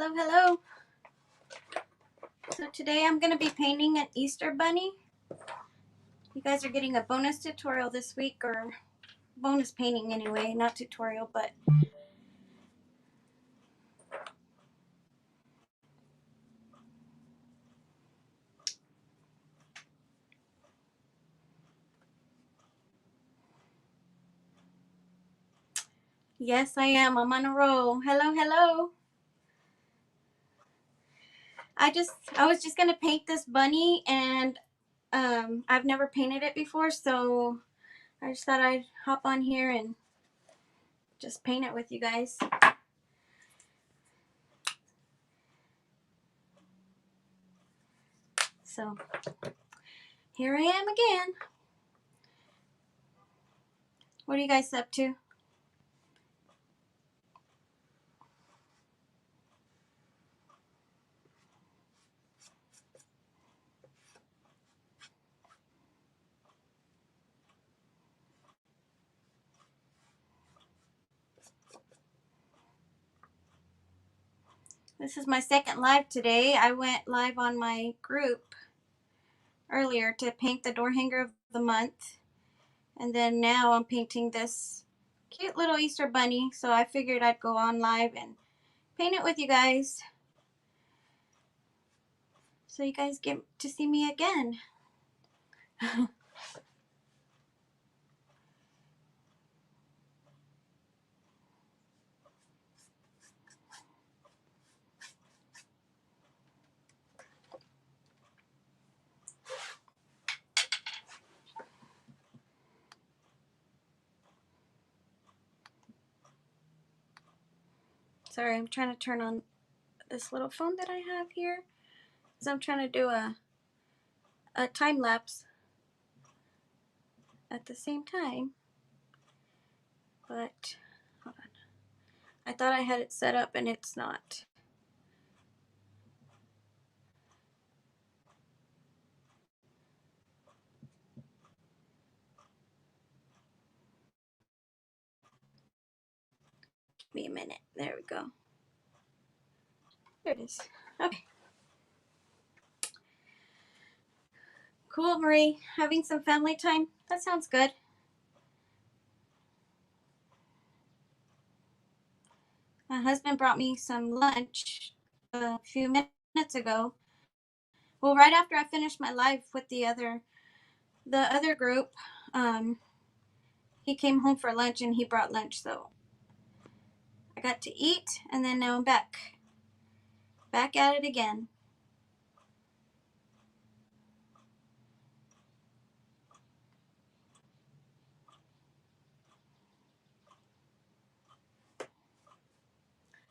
Hello, hello. So today I'm going to be painting an Easter bunny. You guys are getting a bonus tutorial this week, or bonus painting anyway, not tutorial, but yes, I am. I'm on a roll. Hello, hello. I was just going to paint this bunny, and I've never painted it before, so I just thought I'd hop on here and just paint it with you guys. So here I am again. What are you guys up to? This is my second live today. I went live on my group earlier to paint the door hanger of the month, and then now I'm painting this cute little Easter bunny, so I figured I'd go on live and paint it with you guys so you guys get to see me again. Sorry, I'm trying to turn on this little phone that I have here because I'm trying to do a time lapse at the same time, but hold on. I thought I had it set up and it's not. Give me a minute. There we go. There it is. Okay. Cool, Marie. Having some family time? That sounds good. My husband brought me some lunch a few minutes ago. Well, right after I finished my live with the other group, he came home for lunch and he brought lunch, so I got to eat, and then now I'm back at it again.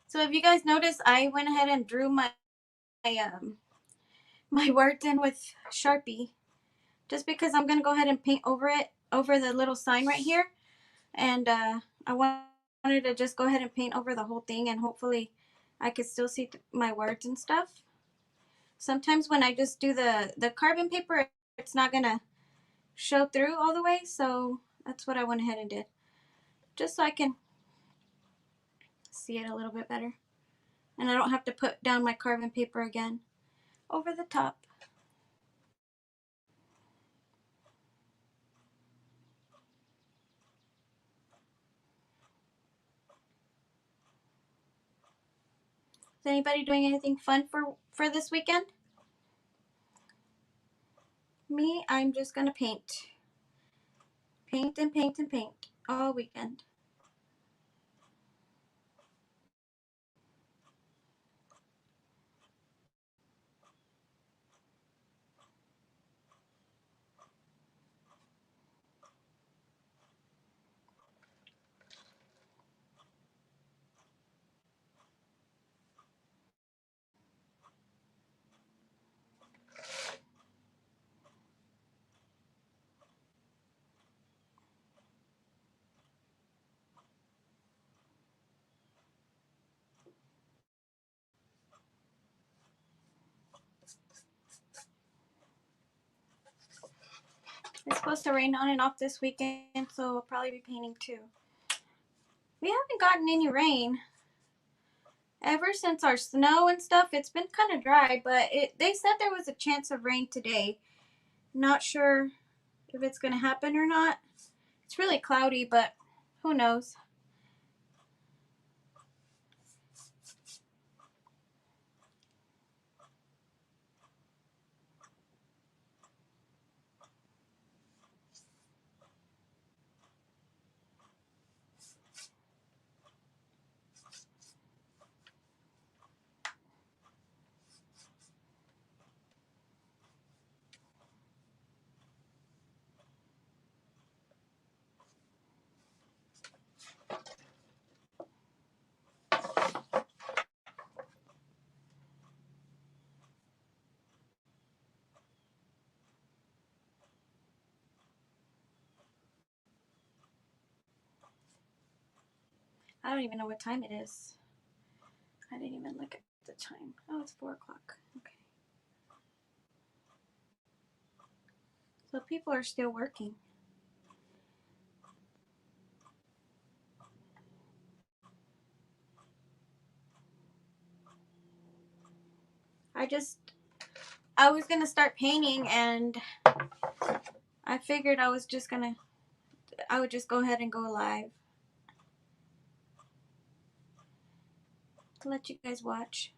So if you guys notice, I went ahead and drew my words in with Sharpie, just because I'm gonna go ahead and paint over it, over the little sign right here, and I wanted to just go ahead and paint over the whole thing, and hopefully I could still see my words and stuff. Sometimes when I just do the carbon paper, it's not gonna show through all the way, so that's what I went ahead and did, just so I can see it a little bit better, and I don't have to put down my carbon paper again over the top. Is anybody doing anything fun for this weekend? Me, I'm just gonna paint and paint and paint all weekend. It's supposed to rain on and off this weekend, so I'll probably be painting too. We haven't gotten any rain, Ever since our snow and stuff, it's been kind of dry, but they said there was a chance of rain today. Not sure if it's going to happen or not. It's really cloudy, but who knows? I don't even know what time it is. I didn't even look at the time. Oh, it's 4 o'clock. Okay. So people are still working. I was going to start painting, and I figured I would just go ahead and go live to let you guys watch.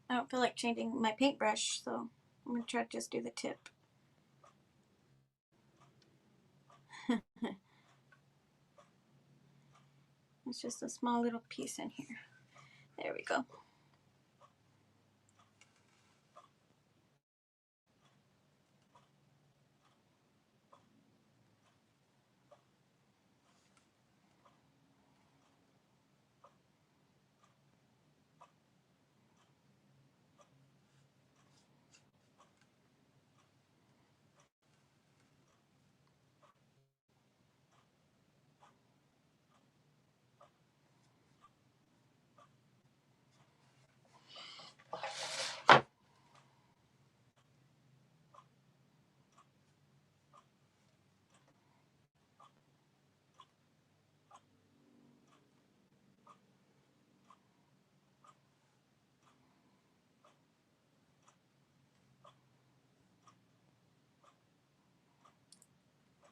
I don't feel like changing my paintbrush, so I'm going to try to just do the tip. It's just a small little piece in here. There we go.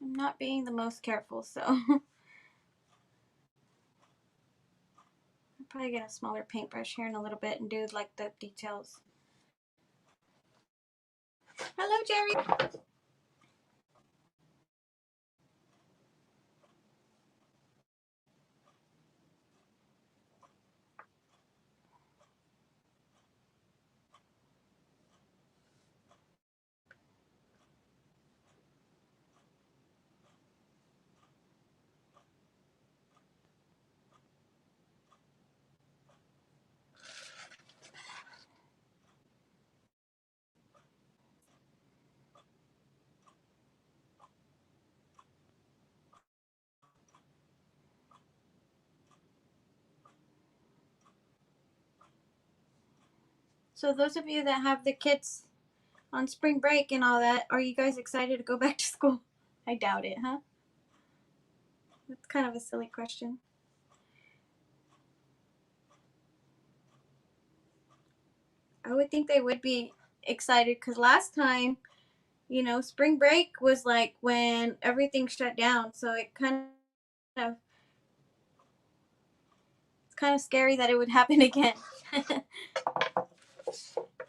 I'm not being the most careful, so I'll probably get a smaller paintbrush here in a little bit and do like the details. Hello, Jerry. So those of you that have the kids on spring break and all that, are you guys excited to go back to school? I doubt it, huh? That's kind of a silly question. I would think they would be excited because last time, spring break was like when everything shut down. So of it's kind of scary that it would happen again.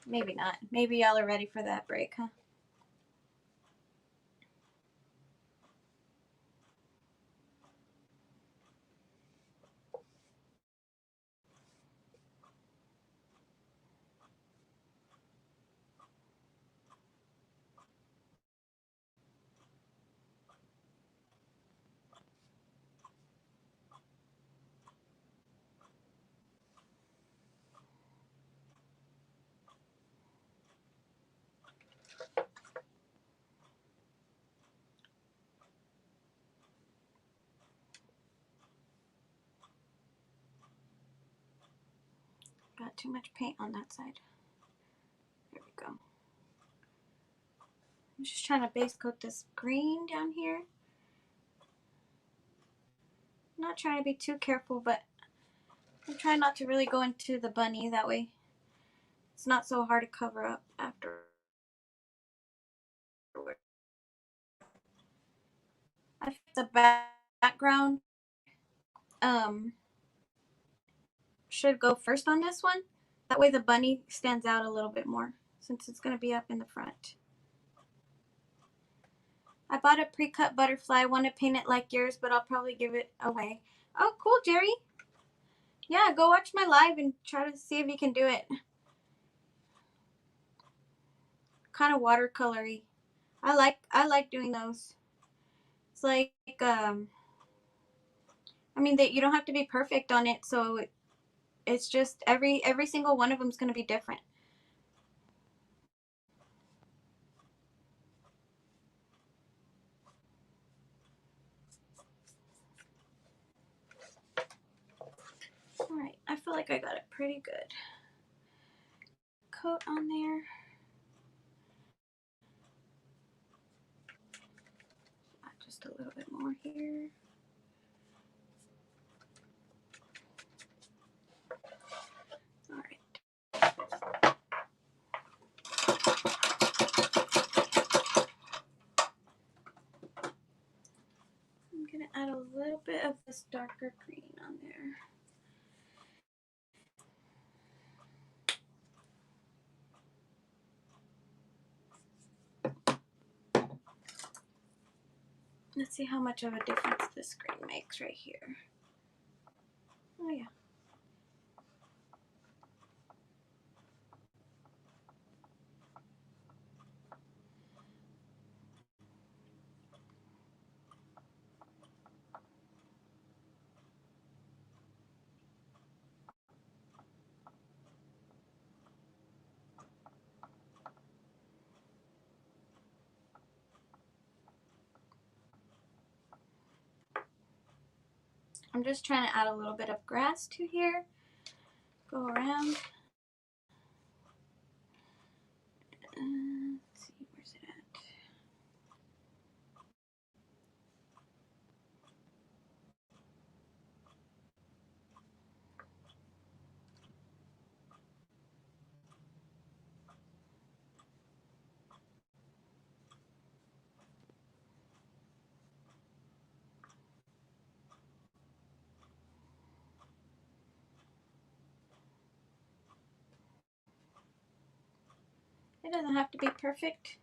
Maybe not. Maybe y'all are ready for that break, huh? got too much paint on that side. There we go. I'm just trying to base coat this green down here. I'm not trying to be too careful, but I'm trying not to really go into the bunny. That way it's not so hard to cover up after. I think the background should go first on this one. That way the bunny stands out a little bit more since it's going to be up in the front. I bought a pre-cut butterfly. I want to paint it like yours, but I'll probably give it away. Oh, cool, Jerry. Yeah, go watch my live and try to see if you can do it. Kind of watercolory. I like doing those. It's like I mean that you don't have to be perfect on it, so it's just every single one of them is going to be different. All right, I feel like I got it pretty good. Coat on there. Just a little bit more here. All right. I'm gonna add a little bit of this darker green on there. Let's see how much of a difference this green makes right here. Oh yeah. I'm just trying to add a little bit of grass to here. Go around. Let's see, where's it at? It doesn't have to be perfect,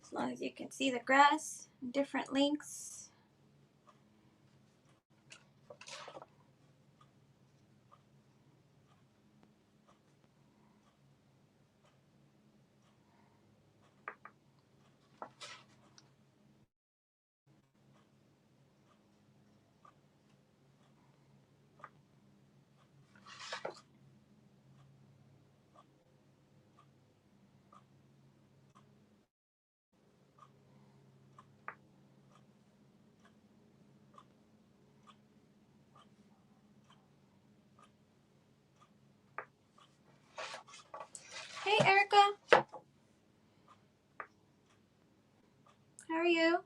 as long as you can see the grass in different lengths. Hey Erica, how are you?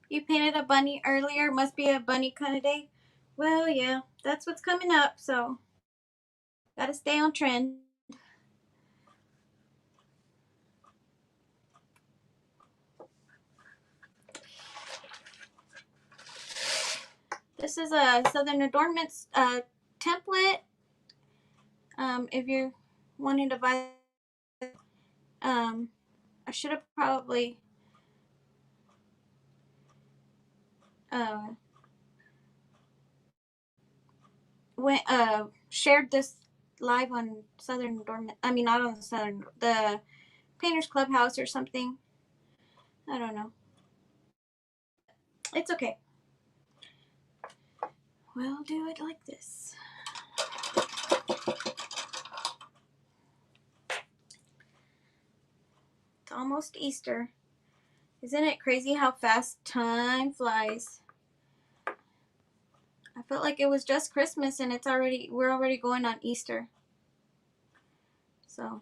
You painted a bunny earlier, must be a bunny kind of day. Well, yeah, that's what's coming up, so gotta stay on trend. This is a Southern Adornments template. If you're wanting to buy, I should have probably went shared this live on Southern Dormant. I mean, not on Southern, the Painters Clubhouse or something. I don't know. It's okay. We'll do it like this. It's almost Easter. Isn't it crazy how fast time flies? I felt like it was just Christmas and we're already going on Easter. So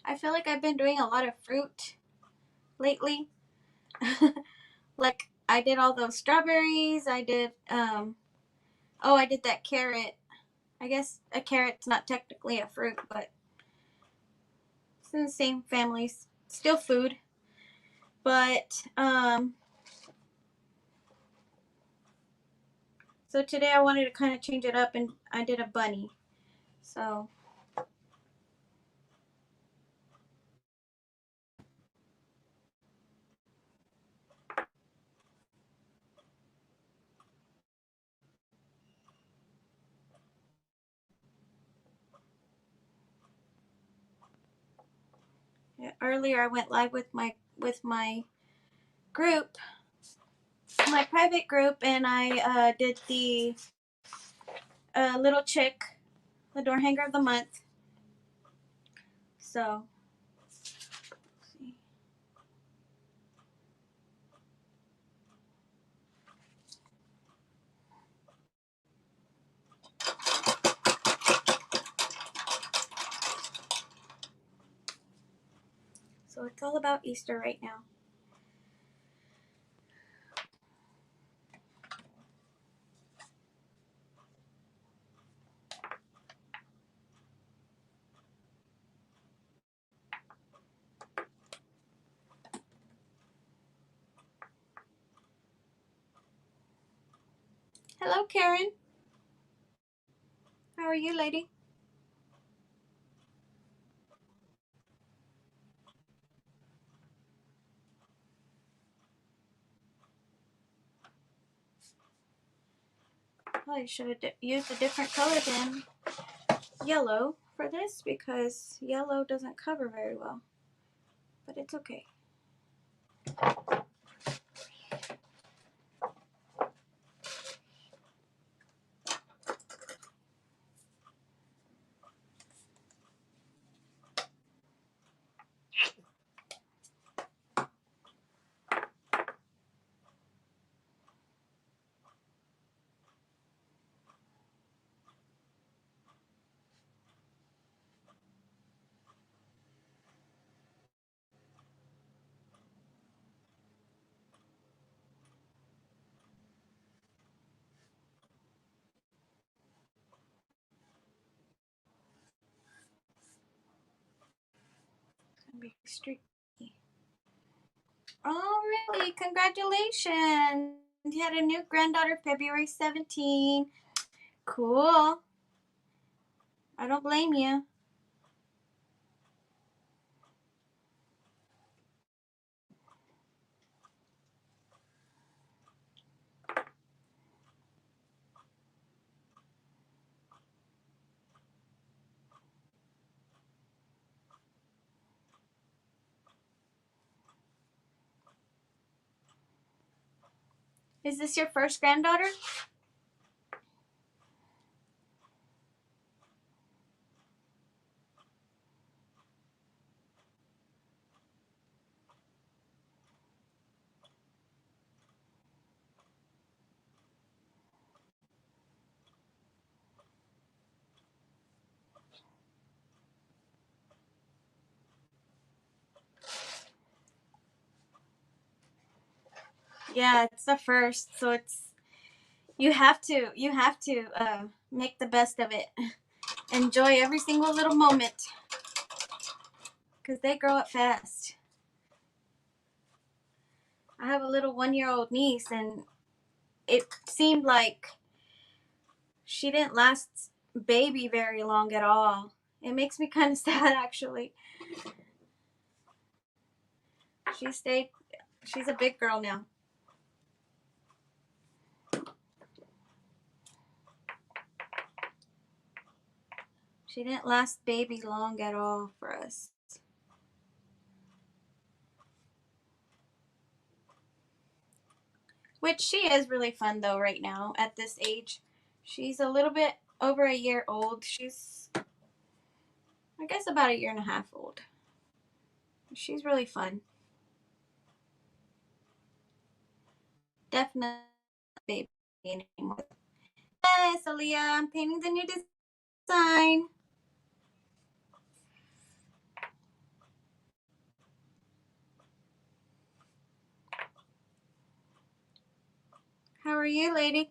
I feel like I've been doing a lot of fruit lately. Like I did all those strawberries. I did I did that carrot. I guess a carrot's not technically a fruit, but it's in the same families. Still food. But so today I wanted to kind of change it up and I did a bunny. So yeah, earlier I went live with my group, my private group, and I did the little chick, the door hanger of the month. So let's see. So it's all about Easter right now. Hello, Karen. How are you, lady? Probably should have used a different color than yellow for this because yellow doesn't cover very well. But it's okay. It's gonna be streaky. Oh, really? Congratulations! You had a new granddaughter February 17. Cool. I don't blame you. Is this your first granddaughter? Yeah, it's the first, so it's you have to make the best of it. Enjoy every single little moment because they grow up fast. I have a little 1 year old niece, and it seemed like she didn't last baby very long at all. It makes me kind of sad, actually. She stayed, she's a big girl now. She didn't last baby long at all for us. Which she is really fun though right now at this age. She's a little bit over a year old. She's, I guess, about a year and a half old. She's really fun. Definitely baby anymore. Yes, Aaliyah, I'm painting the new design. How are you, lady?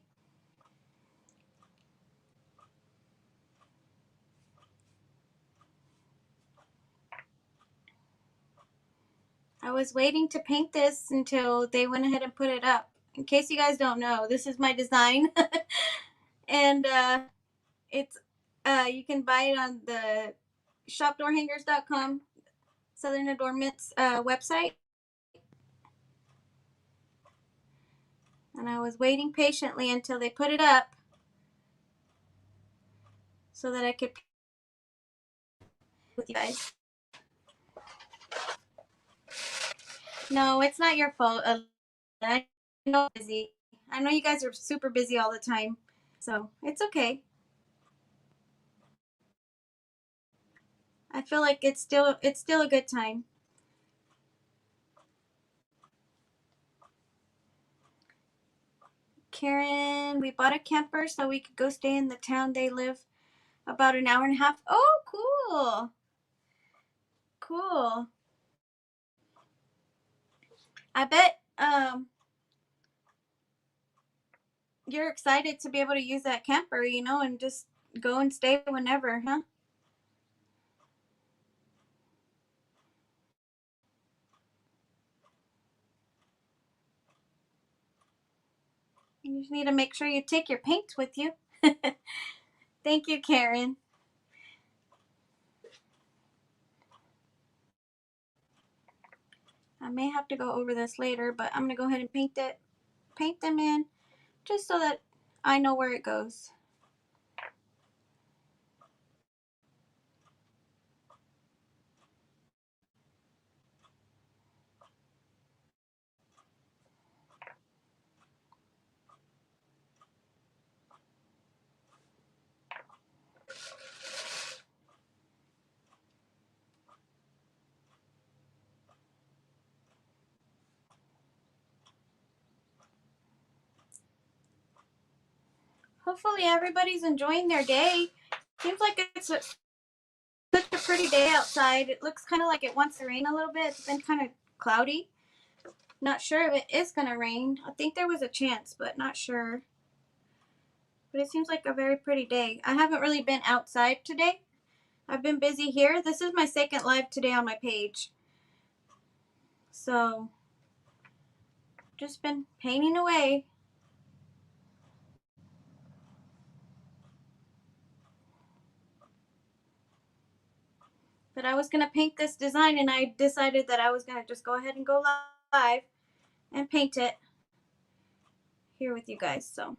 I was waiting to paint this until they went ahead and put it up. In case you guys don't know, this is my design. And it's you can buy it on the shopdoorhangers.com, Southern Adornments website. And I was waiting patiently until they put it up so that I could with you guys. No, it's not your fault. I know I'm busy. I know you guys are super busy all the time, so it's okay. I feel like it's still a good time. Karen, we bought a camper so we could go stay in the town they live about an hour and a half. Oh, cool. Cool. I bet you're excited to be able to use that camper, and just go and stay whenever, huh? You just need to make sure you take your paints with you. Thank you, Karen. I may have to go over this later, but I'm gonna go ahead and paint them in, just so that I know where it goes. Hopefully everybody's enjoying their day. Seems like it's such a pretty day outside. It looks kind of like it wants to rain a little bit. It's been kind of cloudy. Not sure if it is gonna rain. I think there was a chance, but not sure. But it seems like a very pretty day. I haven't really been outside today. I've been busy here. This is my second live today on my page. So, just been painting away. But I was going to paint this design, and I decided that I was going to just go ahead and go live and paint it here with you guys. So,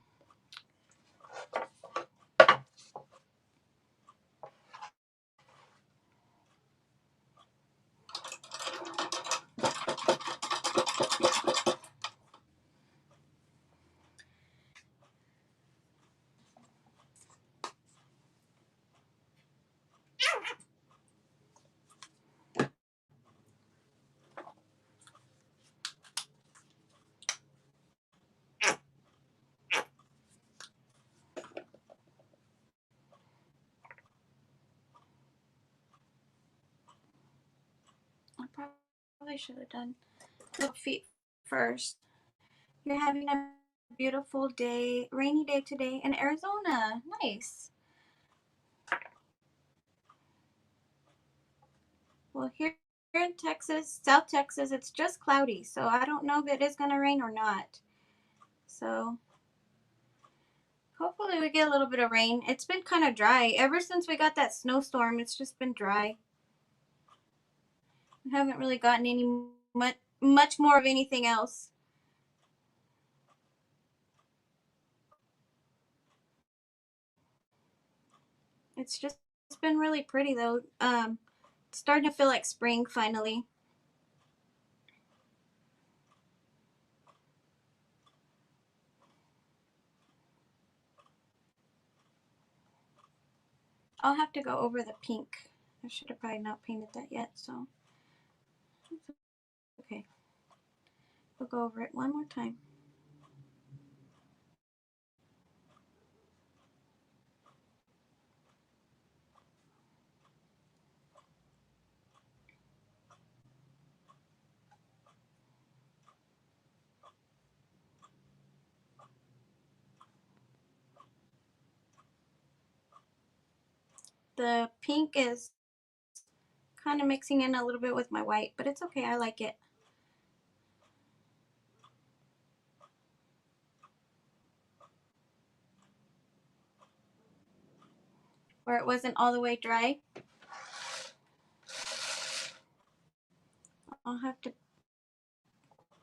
I probably should have done little feet first. You're having a beautiful day, rainy day today in Arizona. Nice. Well, here in Texas, South Texas, it's just cloudy, so I don't know if it is going to rain or not. So hopefully we get a little bit of rain. It's been kind of dry. Ever since we got that snowstorm, it's just been dry. We haven't really gotten any much more of anything else. It's been really pretty though. It's starting to feel like spring finally. I'll have to go over the pink. I should have probably not painted that yet, so okay. We'll go over it one more time. The pink is kind of mixing in a little bit with my white, but it's okay. I like it. Where it wasn't all the way dry, I'll have to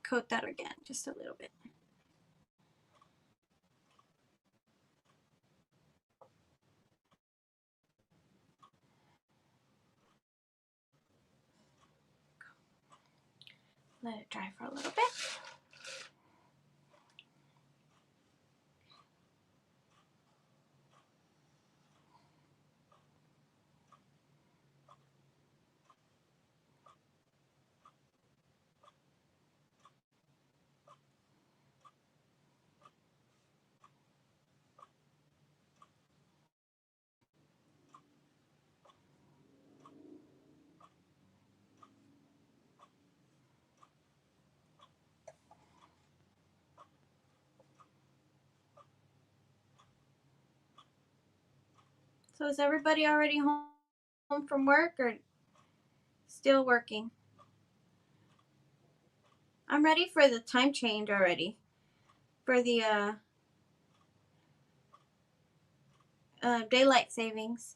coat that again just a little bit. Let it dry for a little bit. So is everybody already home from work or still working? I'm ready for the time change already. For the daylight savings.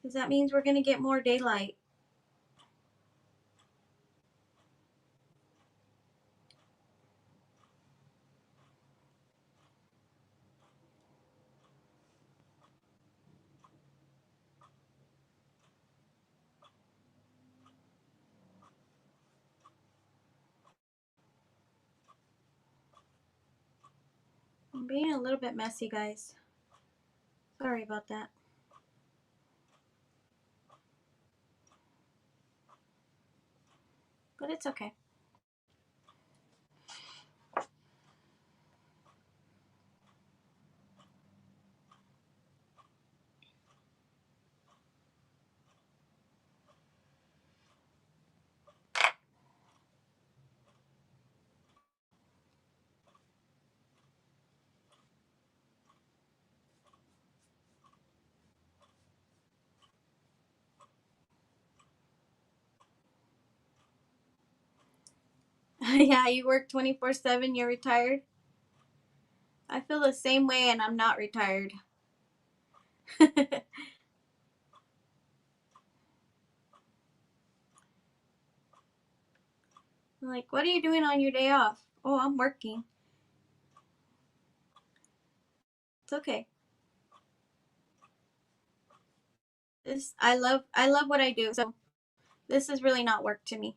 Because that means we're going to get more daylight. I'm being a little bit messy, guys. Sorry about that. But it's okay. Yeah, you work 24/7, you're retired. I feel the same way and I'm not retired. Like, what are you doing on your day off? Oh, I'm working. It's okay. I love what I do. So this is really not work to me.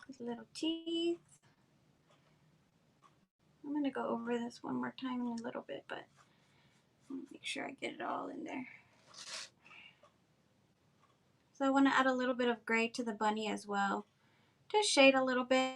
His little teeth. I'm going to go over this one more time in a little bit, but make sure I get it all in there. So I want to add a little bit of gray to the bunny as well. Just shade a little bit.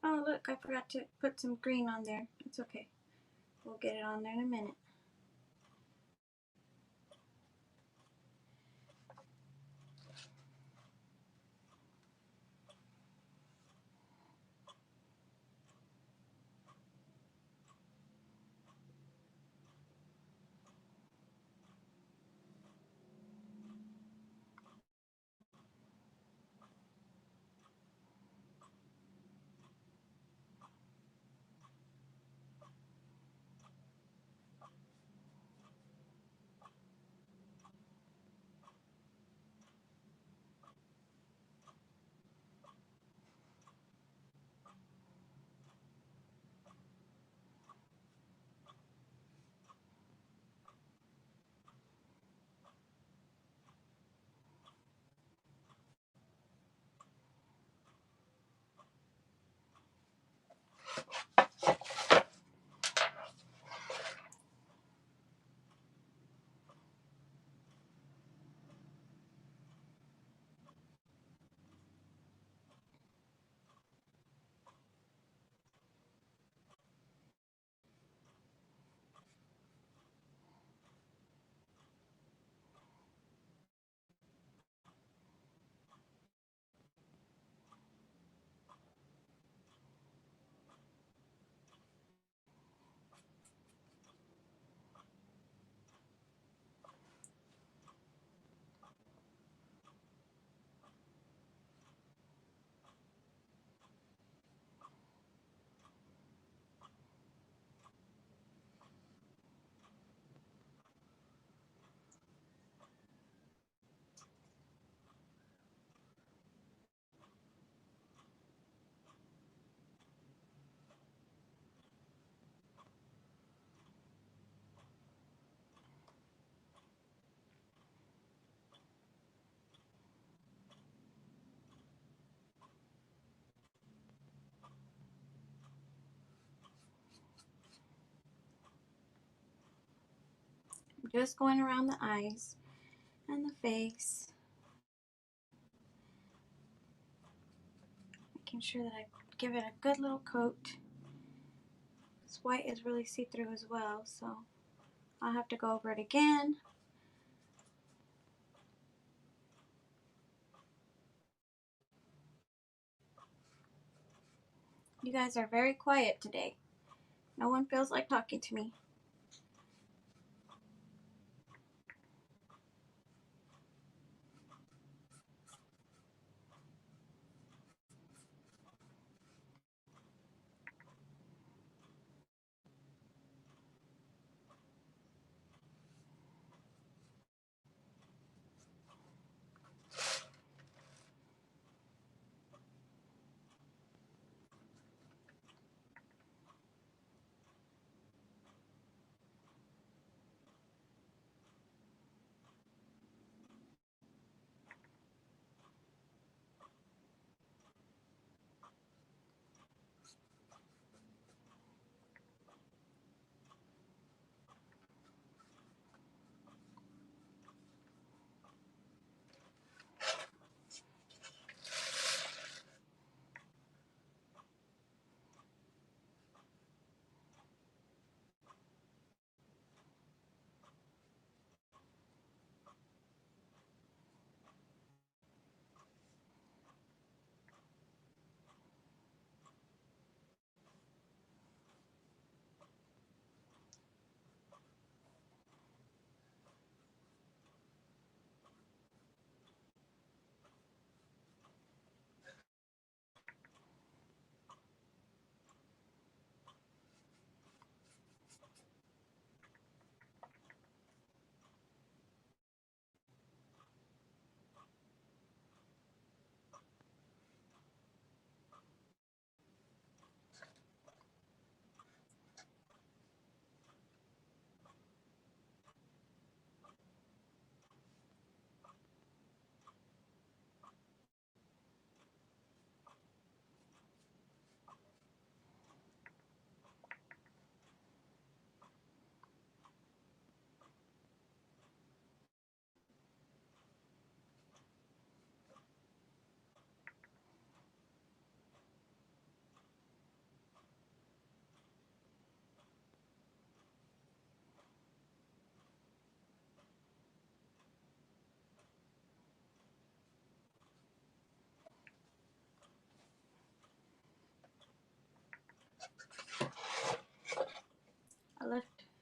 Oh, look, I forgot to put some green on there. It's okay. We'll get it on there in a minute. I'm just going around the eyes and the face, making sure that I give it a good little coat. This white is really see-through as well, so I'll have to go over it again. You guys are very quiet today. No one feels like talking to me.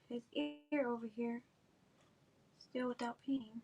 his ear over here, still without painting.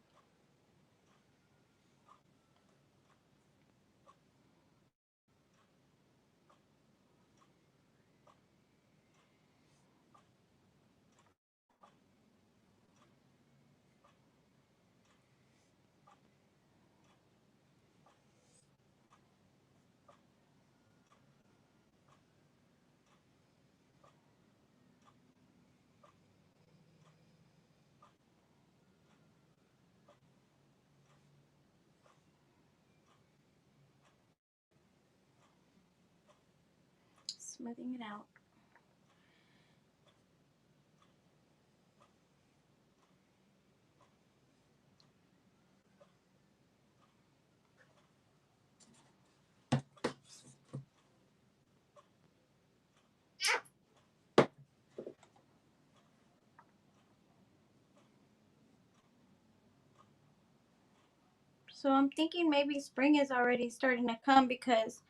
Smoothing it out. So I'm thinking maybe spring is already starting to come because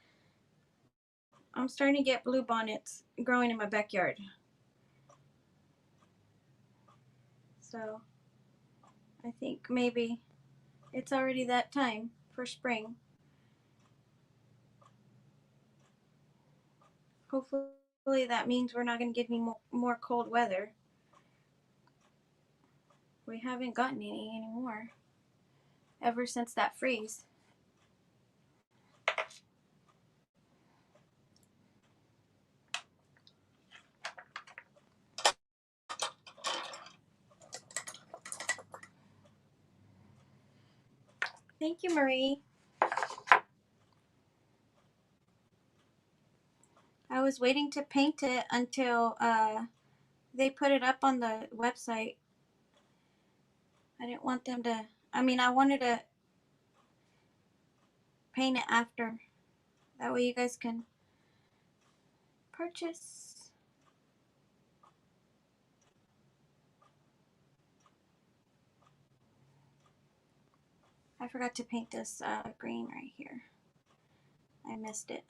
I'm starting to get bluebonnets growing in my backyard. So I think maybe it's already that time for spring. Hopefully that means we're not going to get any more cold weather. We haven't gotten any anymore ever since that freeze. Thank you, Marie. I was waiting to paint it until they put it up on the website. I didn't want them to, I wanted to paint it after. That way you guys can purchase. I forgot to paint this green right here. I missed it.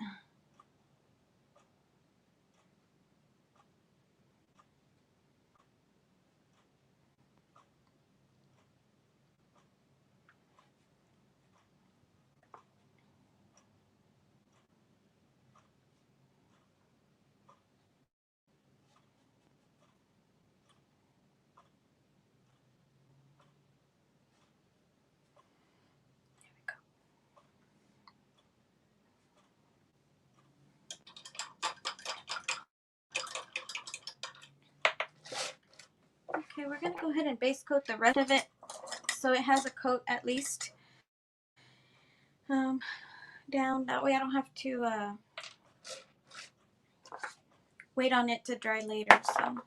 Okay, we're gonna go ahead and base coat the rest of it so it has a coat at least down. That way I don't have to wait on it to dry later. So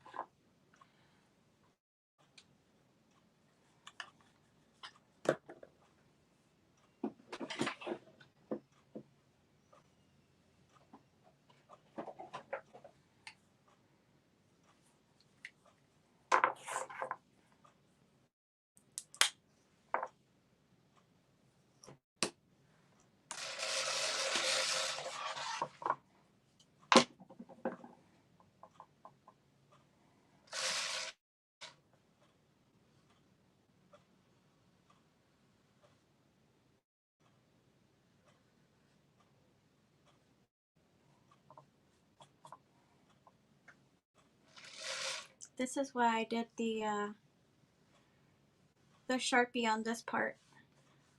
this is why I did the Sharpie on this part.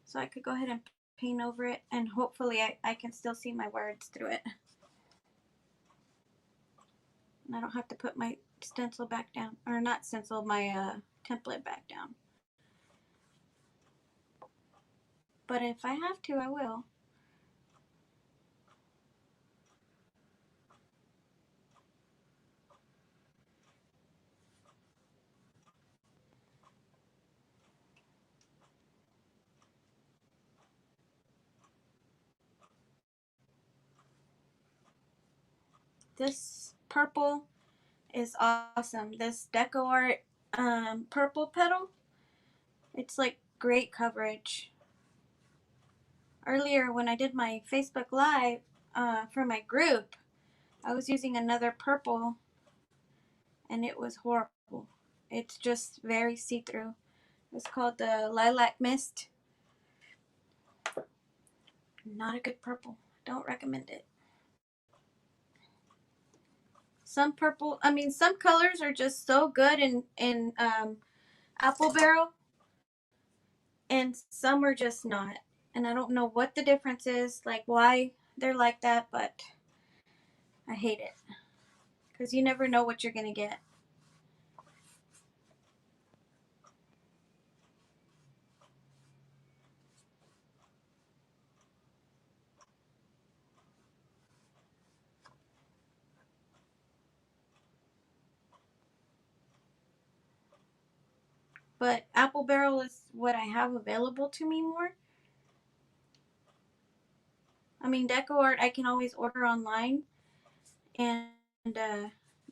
So I could go ahead and paint over it and hopefully I can still see my words through it. And I don't have to put my stencil back down. Or not stencil, my template back down. But if I have to, I will. This purple is awesome. This Deco Art purple petal. It's like great coverage. Earlier when I did my Facebook Live for my group, I was using another purple and it was horrible. It's just very see-through. It's called the Lilac Mist. Not a good purple. Don't recommend it. Some purple, I mean, some colors are just so good in apple barrel, and some are just not. And I don't know what the difference is, like why they're like that, but I hate it because you never know what you're gonna get. But apple barrel is what I have available to me more. I mean, deco art I can always order online and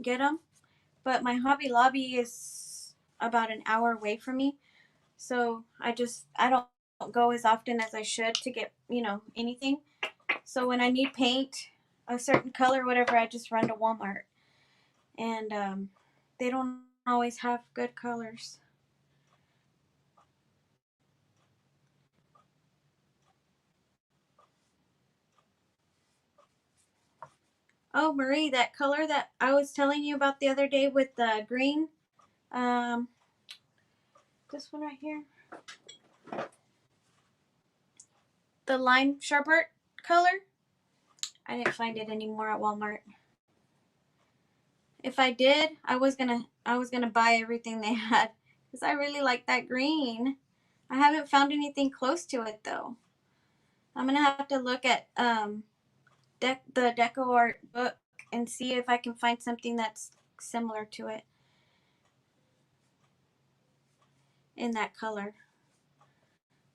get them. But my Hobby Lobby is about an hour away from me, so I don't go as often as I should to get anything. So when I need paint, a certain color, whatever, I just run to Walmart, and they don't always have good colors. Oh, Marie, that color that I was telling you about the other day with the green, um, this one right here, the lime sherbet color. I didn't find it anymore at Walmart. If I did, I was gonna buy everything they had because I really like that green. I haven't found anything close to it though. I'm gonna have to look at the deco art book and see if I can find something that's similar to it in that color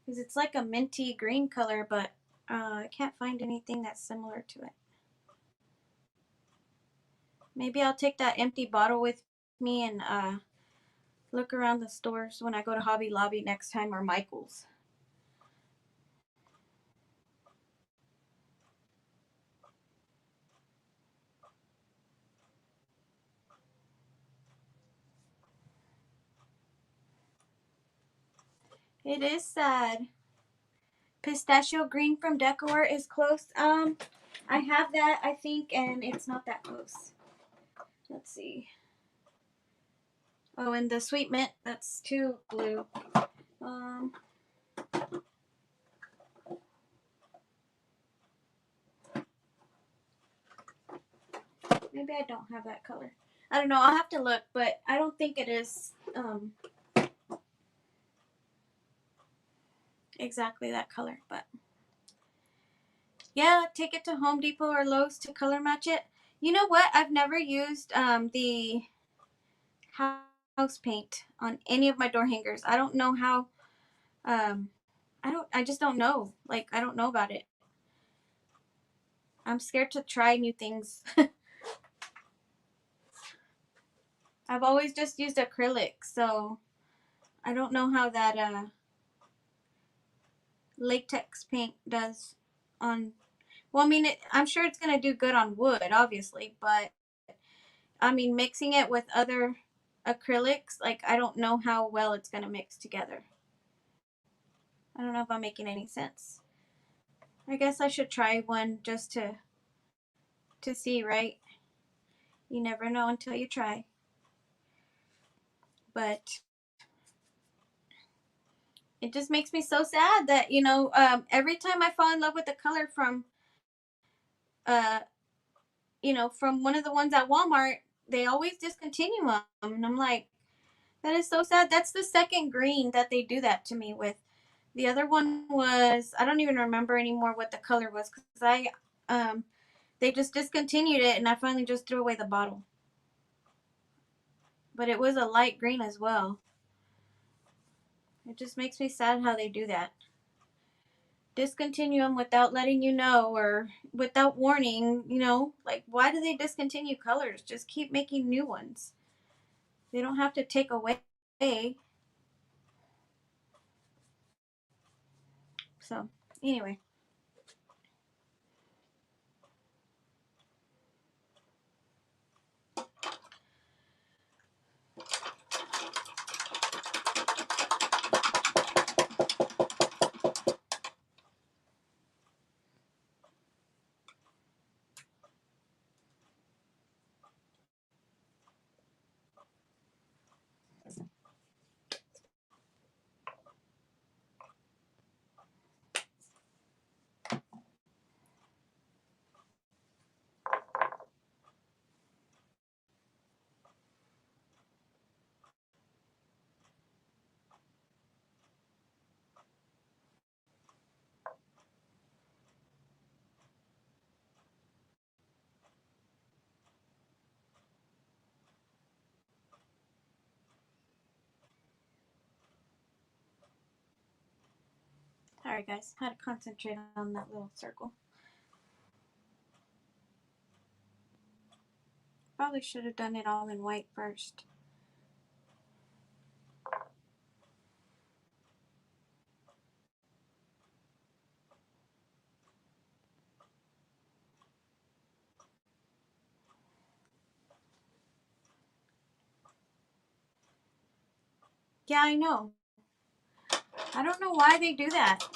because it's like a minty green color, but I can't find anything that's similar to it. Maybe I'll take that empty bottle with me and look around the stores when I go to Hobby Lobby next time or Michael's. It is sad. Pistachio green from Decor is close. I have that, I think, and it's not that close. Let's see. Oh, and the sweet mint, that's too blue. Um, maybe I don't have that color. I don't know. I'll have to look, but I don't think it is exactly that color. But yeah, take it to Home Depot or Lowe's to color match it. You know what? I've never used the house paint on any of my door hangers. I don't know how. Um, I just don't know. Like, I don't know about it. I'm scared to try new things. I've always just used acrylic, so I don't know how that latex paint does on. Well, I mean, I'm sure it's gonna do good on wood, obviously, but I mean, mixing it with other acrylics, like I don't know how well it's gonna mix together. I don't know if I'm making any sense. I guess I should try one just to see, right? You never know until you try. But it just makes me so sad that every time I fall in love with a color from uh from one of the ones at Walmart, they always discontinue them, and I'm like, that is so sad. That's the second green that they do that to me with. The other one was, I don't even remember anymore what the color was because they just discontinued it and I finally just threw away the bottle. But it was a light green as well. It just makes me sad how they do that. Discontinue them without letting you know or without warning, like why do they discontinue colors? Just keep making new ones. They don't have to take away. So, anyway. Sorry guys, had to concentrate on that little circle. Probably should have done it all in white first. Yeah, I know. I don't know why they do that.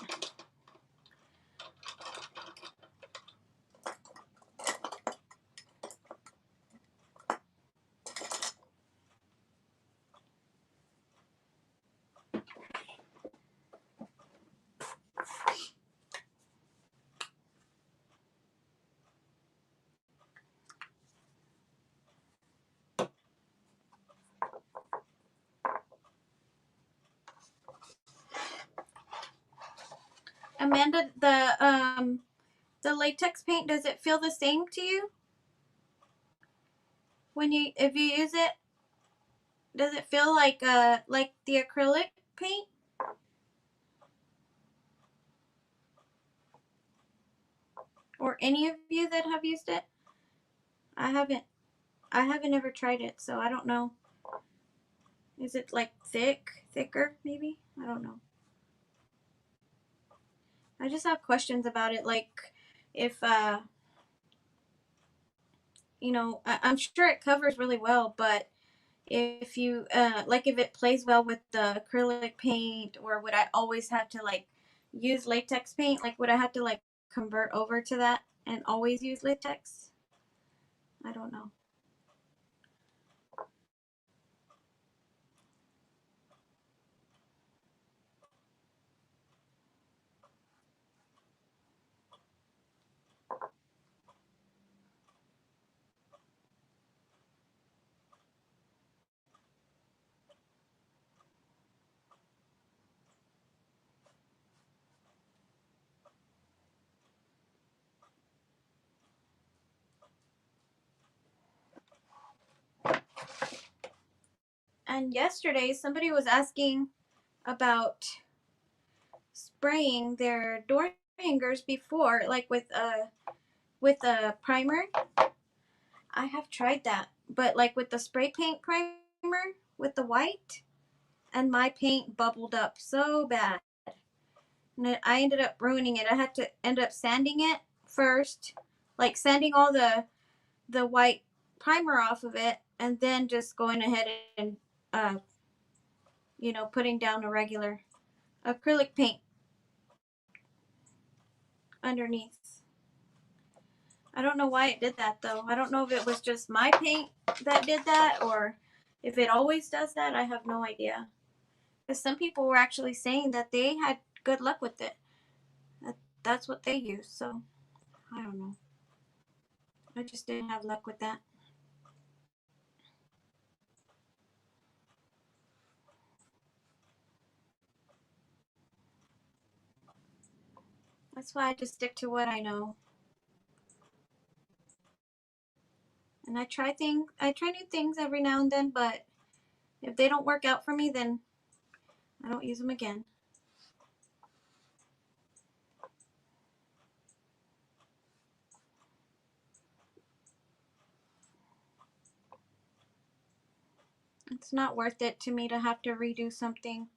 Amanda, the latex paint, does it feel the same to you when if you use it? Does it feel like the acrylic paint? Or any of you that have used it? I haven't. I haven't ever tried it, so I don't know. Is it like thicker maybe? I don't know. I just have questions about it, like if I'm sure it covers really well, but if you like if it plays well with the acrylic paint, or would I always have to like use latex paint? Like would I have to like convert over to that and always use latex? I don't know. And yesterday somebody was asking about spraying their door hangers before, like with a primer. I have tried that, but like with the spray paint primer with the white, and my paint bubbled up so bad. And I ended up ruining it. I had to end up sanding it first, like sanding all the white primer off of it, and then just going ahead and uh, putting down a regular acrylic paint underneath. I don't know why it did that though. I don't know if it was just my paint that did that, or if it always does that. I have no idea. Because some people were actually saying that they had good luck with it. That's what they use. So I don't know. I just didn't have luck with that. That's why I just stick to what I know. And I try new things every now and then, but if they don't work out for me, then I don't use them again. It's not worth it to me to have to redo something.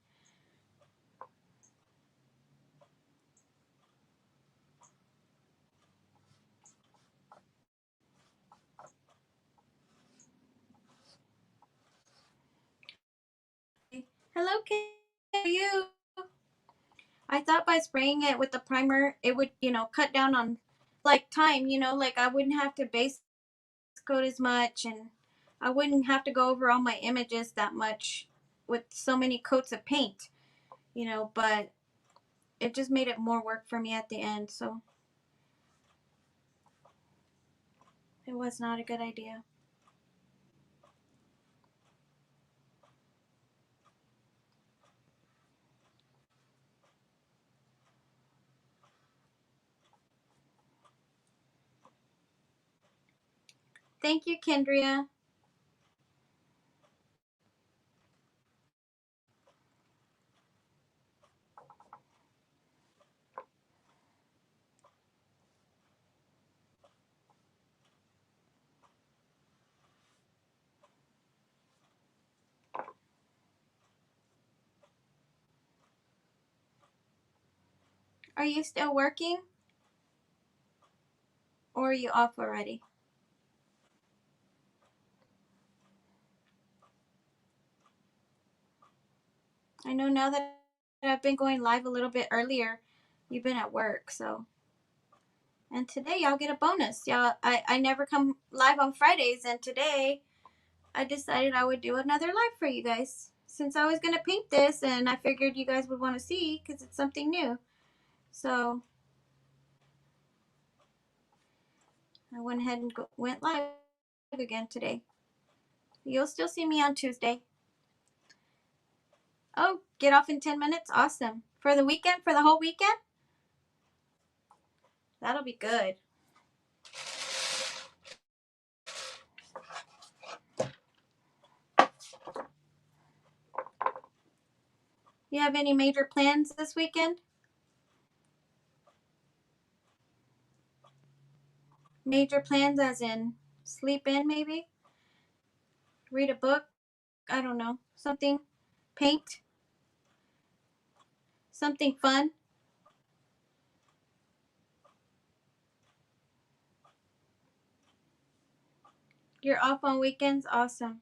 Hello, Kay. How are you? I thought by spraying it with the primer, it would, cut down on like time, like I wouldn't have to base coat as much, and I wouldn't have to go over all my images that much with so many coats of paint, but it just made it more work for me at the end, so it was not a good idea. Thank you, Kendria. Are you still working? Or are you off already? I know now that I've been going live a little bit earlier, you've been at work, so. And today y'all get a bonus. Y'all, I never come live on Fridays, and today I decided I would do another live for you guys. Since I was going to paint this, and I figured you guys would want to see because it's something new. So I went ahead and went live again today. You'll still see me on Tuesday. Oh, get off in 10 minutes? Awesome. For the weekend? For the whole weekend? That'll be good. You have any major plans this weekend? Major plans as in sleep in maybe? Read a book? I don't know. Something? Paint? Something fun? You're off on weekends? Awesome.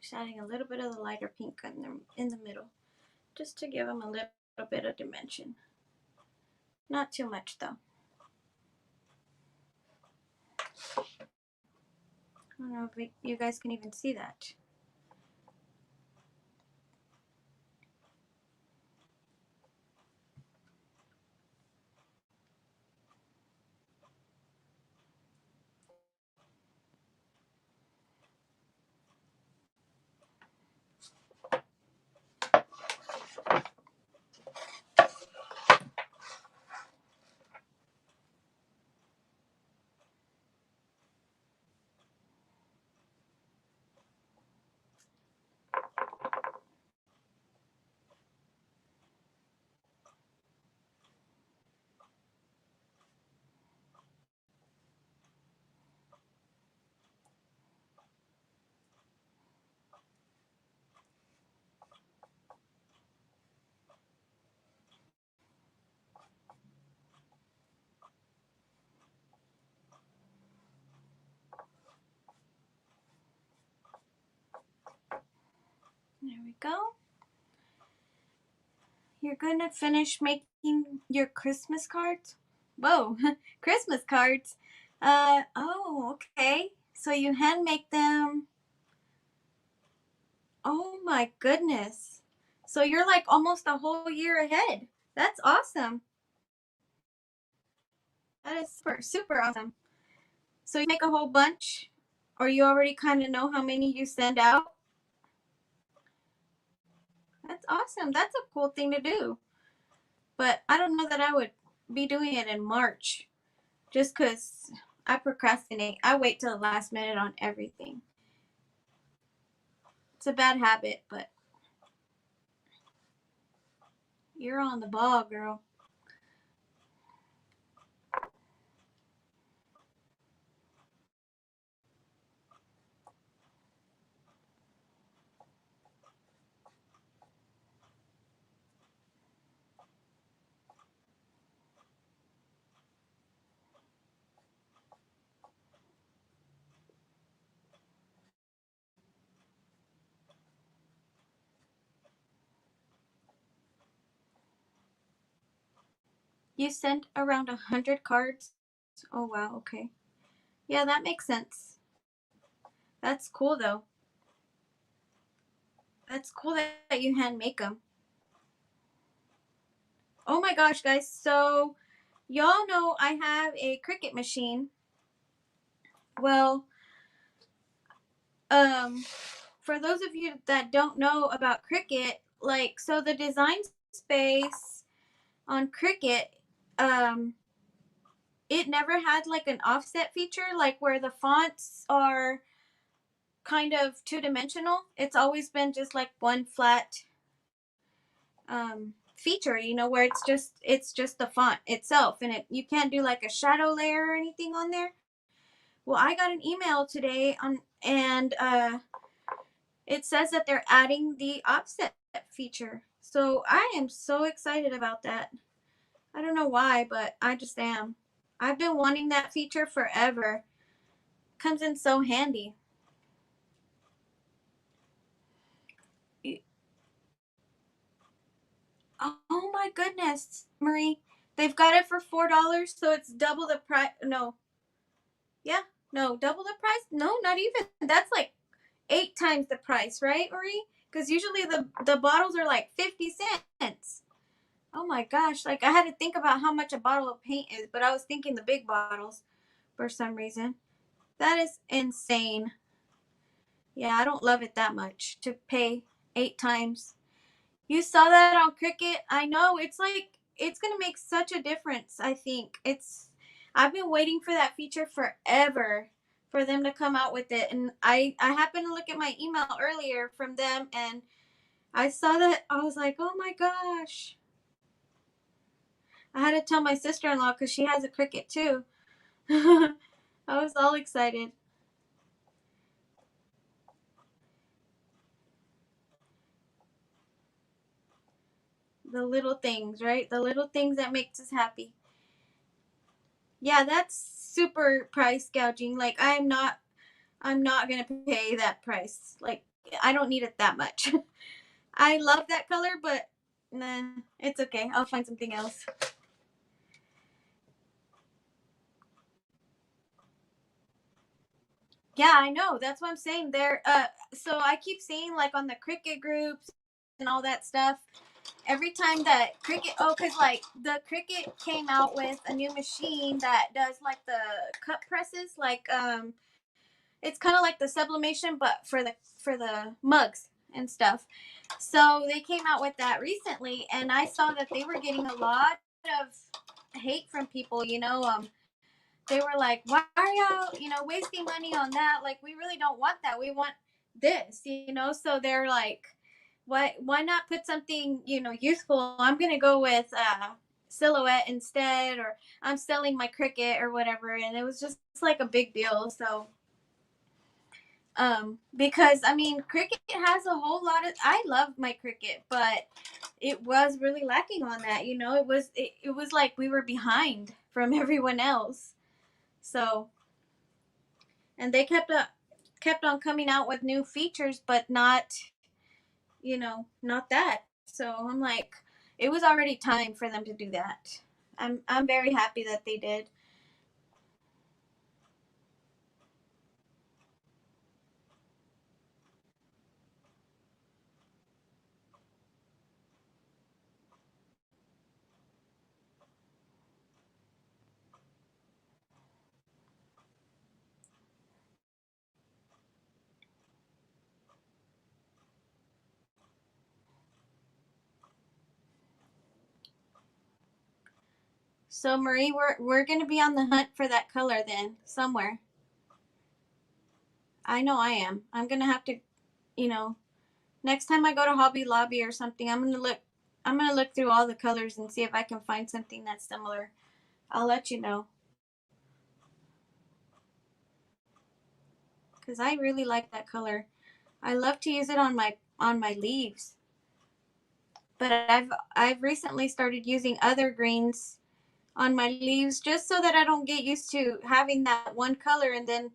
Just adding a little bit of the lighter pink in the middle, just to give them a little bit of dimension. Not too much though. I don't know if you guys can even see that. There we go. You're gonna finish making your Christmas cards? Whoa, Christmas cards. Oh, okay. So you hand make them. Oh my goodness. So you're like almost a whole year ahead. That's awesome. That is super, super awesome. So you make a whole bunch, or you already kind of know how many you send out? That's awesome. That's a cool thing to do. But I don't know that I would be doing it in March just because I procrastinate. I wait till the last minute on everything. It's a bad habit, but you're on the ball, girl. You sent around 100 cards? Oh, wow. Okay. Yeah, that makes sense. That's cool, though. That's cool that you hand make them. Oh my gosh, guys. So, y'all know I have a Cricut machine. Well, um, for those of you that don't know about Cricut, like, so the design space on Cricut, um, it never had like an offset feature, like where the fonts are kind of two-dimensional. It's always been just like one flat feature, you know, where it's just the font itself, and you can't do like a shadow layer or anything on there. Well, I got an email today on, and it says that they're adding the offset feature. So I am so excited about that. I don't know why, but I just am. I've been wanting that feature forever. Comes in so handy. Oh my goodness, Marie. They've got it for $4, so it's double the price. No. Yeah. No, double the price? No, not even. That's like 8 times the price, right, Marie? Because usually the bottles are like 50 cents. Oh my gosh. Like, I had to think about how much a bottle of paint is, but I was thinking the big bottles for some reason. That is insane. Yeah, I don't love it that much to pay 8 times. You saw that on Cricut? I know. It's like, it's going to make such a difference, I think. I've been waiting for that feature forever for them to come out with it. And I happened to look at my email earlier from them, and I saw that. I was like, oh my gosh. I had to tell my sister-in-law because she has a Cricut too. I was all excited. The little things, right? The little things that makes us happy. Yeah, that's super price gouging. Like, I'm not gonna pay that price. Like, I don't need it that much. I love that color, but nah, it's okay. I'll find something else. Yeah, I know. That's what I'm saying. So I keep seeing like on the Cricut groups and all that stuff. Every time that Cricut, oh, cause like the Cricut came out with a new machine that does like the cut presses, like it's kind of like the sublimation, but for the mugs and stuff. So they came out with that recently, and I saw that they were getting a lot of hate from people. They were like, "Why are y'all, wasting money on that? Like, we really don't want that. We want this." So they're like, "Why not put something useful? I'm gonna go with Silhouette instead, or I'm selling my Cricut or whatever." And it was just like a big deal. So because I mean, Cricket has a whole lot of. I love my Cricket, but it was really lacking on that. It was like we were behind from everyone else. So, and they kept on coming out with new features, but not that. So I'm like, it was already time for them to do that. I'm very happy that they did. So Marie, we're gonna be on the hunt for that color then somewhere. I know I am. I'm gonna have to, you know, next time I go to Hobby Lobby or something, I'm gonna look through all the colors and see if I can find something that's similar. I'll let you know because I really like that color. I love to use it on my leaves, but I've recently started using other greens on my leaves just so that I don't get used to having that one color, and then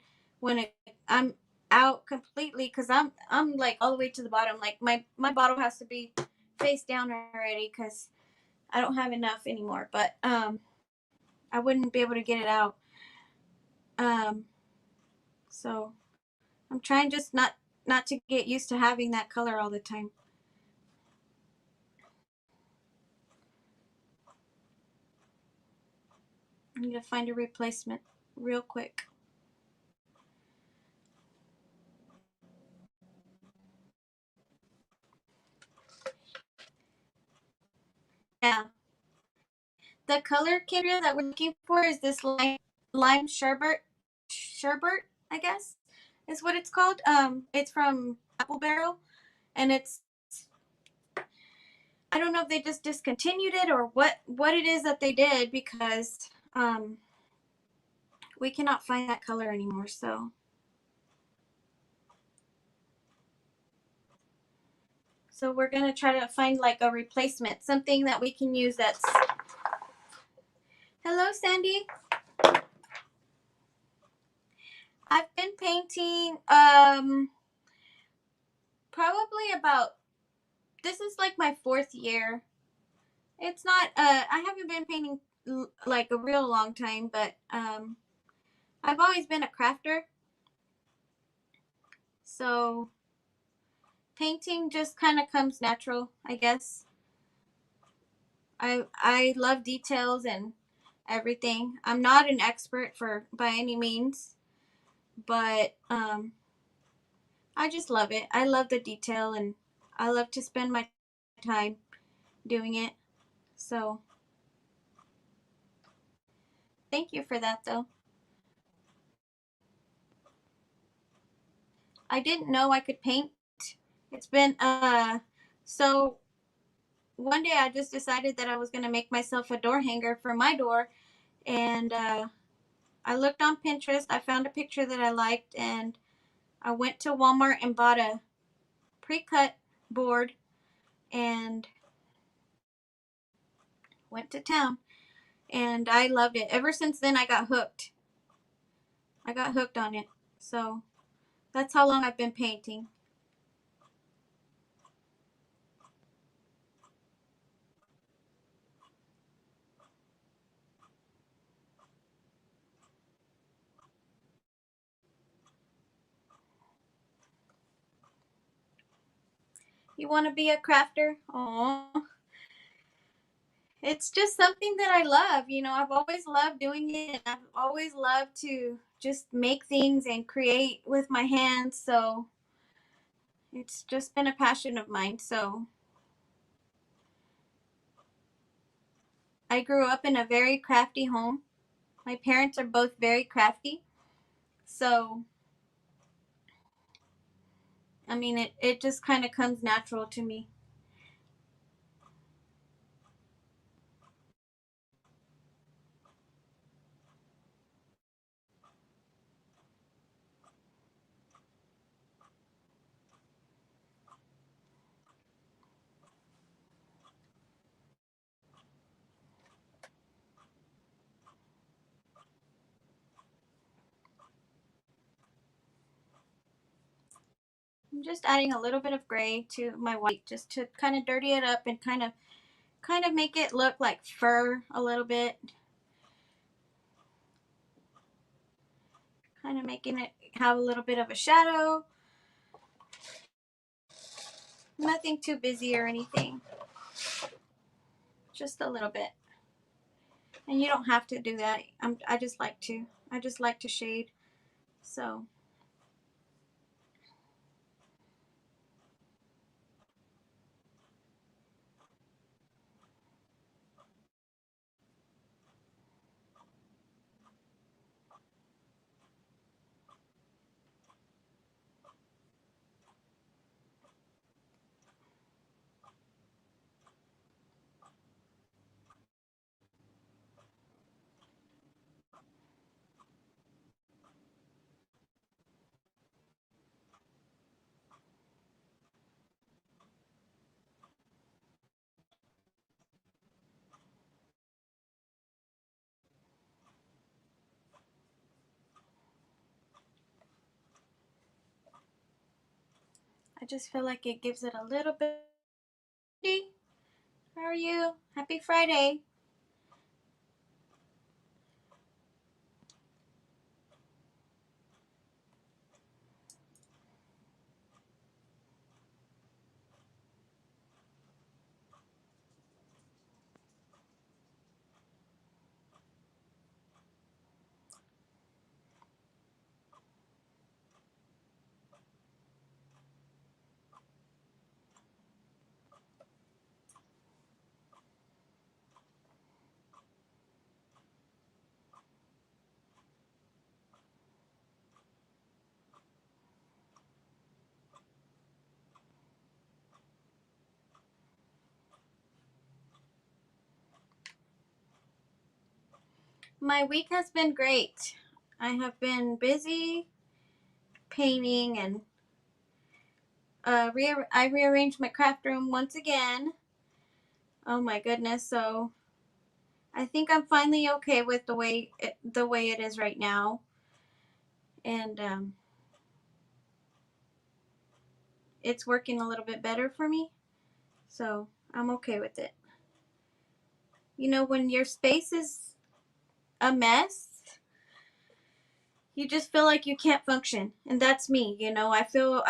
I'm out completely because I'm like all the way to the bottom. Like my bottle has to be face down already because I don't have enough anymore. But I wouldn't be able to get it out. Um, so I'm trying just not. not to get used to having that color all the time. I need to find a replacement real quick. Yeah. The color, Kendra, that we're looking for is this lime sherbet, I guess, is what it's called. It's from Apple Barrel, and it's, I don't know if they just discontinued it or what it is that they did, because we cannot find that color anymore. So we're gonna try to find like a replacement, something that we can use. That's, hello, Sandy. I've been painting probably about, this is like my 4th year. It's not I haven't been painting like a real long time, but I've always been a crafter. So painting just kind of comes natural, I guess. I love details and everything. I'm not an expert for by any means, but I just love it. I love the detail, and I love to spend my time doing it. So thank you for that, though. I didn't know I could paint. It's been so one day I just decided that I was going to make myself a door hanger for my door, and I looked on Pinterest. I found a picture that I liked, and I went to Walmart and bought a pre-cut board and went to town, and I loved it. Ever since then I got hooked. I got hooked on it. So that's how long I've been painting. You want to be a crafter? Oh, it's just something that I love. I've always loved doing it, and I've always loved to just make things and create with my hands. So it's just been a passion of mine. So I grew up in a very crafty home. My parents are both very crafty. So, I mean, it just kind of comes natural to me. I'm just adding a little bit of gray to my white just to kind of dirty it up and kind of make it look like fur a little bit. Kind of making it have a little bit of a shadow. Nothing too busy or anything. Just a little bit. And you don't have to do that. I just like to. I just like to shade. So I just feel like it gives it a little bit. How are you? Happy Friday. My week has been great. I have been busy painting and I rearranged my craft room once again. Oh my goodness! So I think I'm finally okay with the way it is right now, and it's working a little bit better for me. So I'm okay with it. You know, when your space is a mess, you just feel like you can't function, and that's me. You know, I feel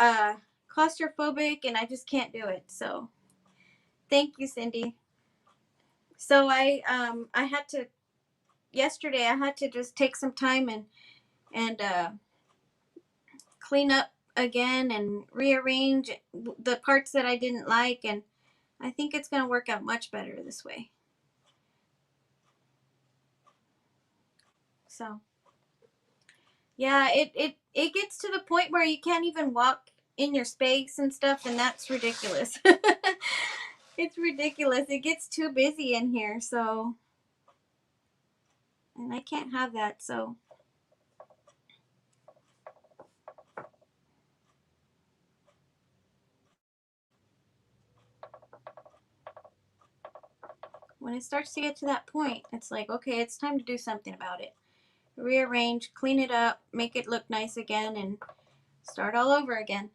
claustrophobic, and I just can't do it. So thank you, Cindy. So I had to yesterday. I had to just take some time and clean up again and rearrange the parts that I didn't like, and I think it's gonna work out much better this way. So yeah, it gets to the point where you can't even walk in your space and stuff, and that's ridiculous. It's ridiculous. It gets too busy in here, so and I can't have that. So when it starts to get to that point, it's like, okay, it's time to do something about it. Rearrange, clean it up, make it look nice again, and start all over again.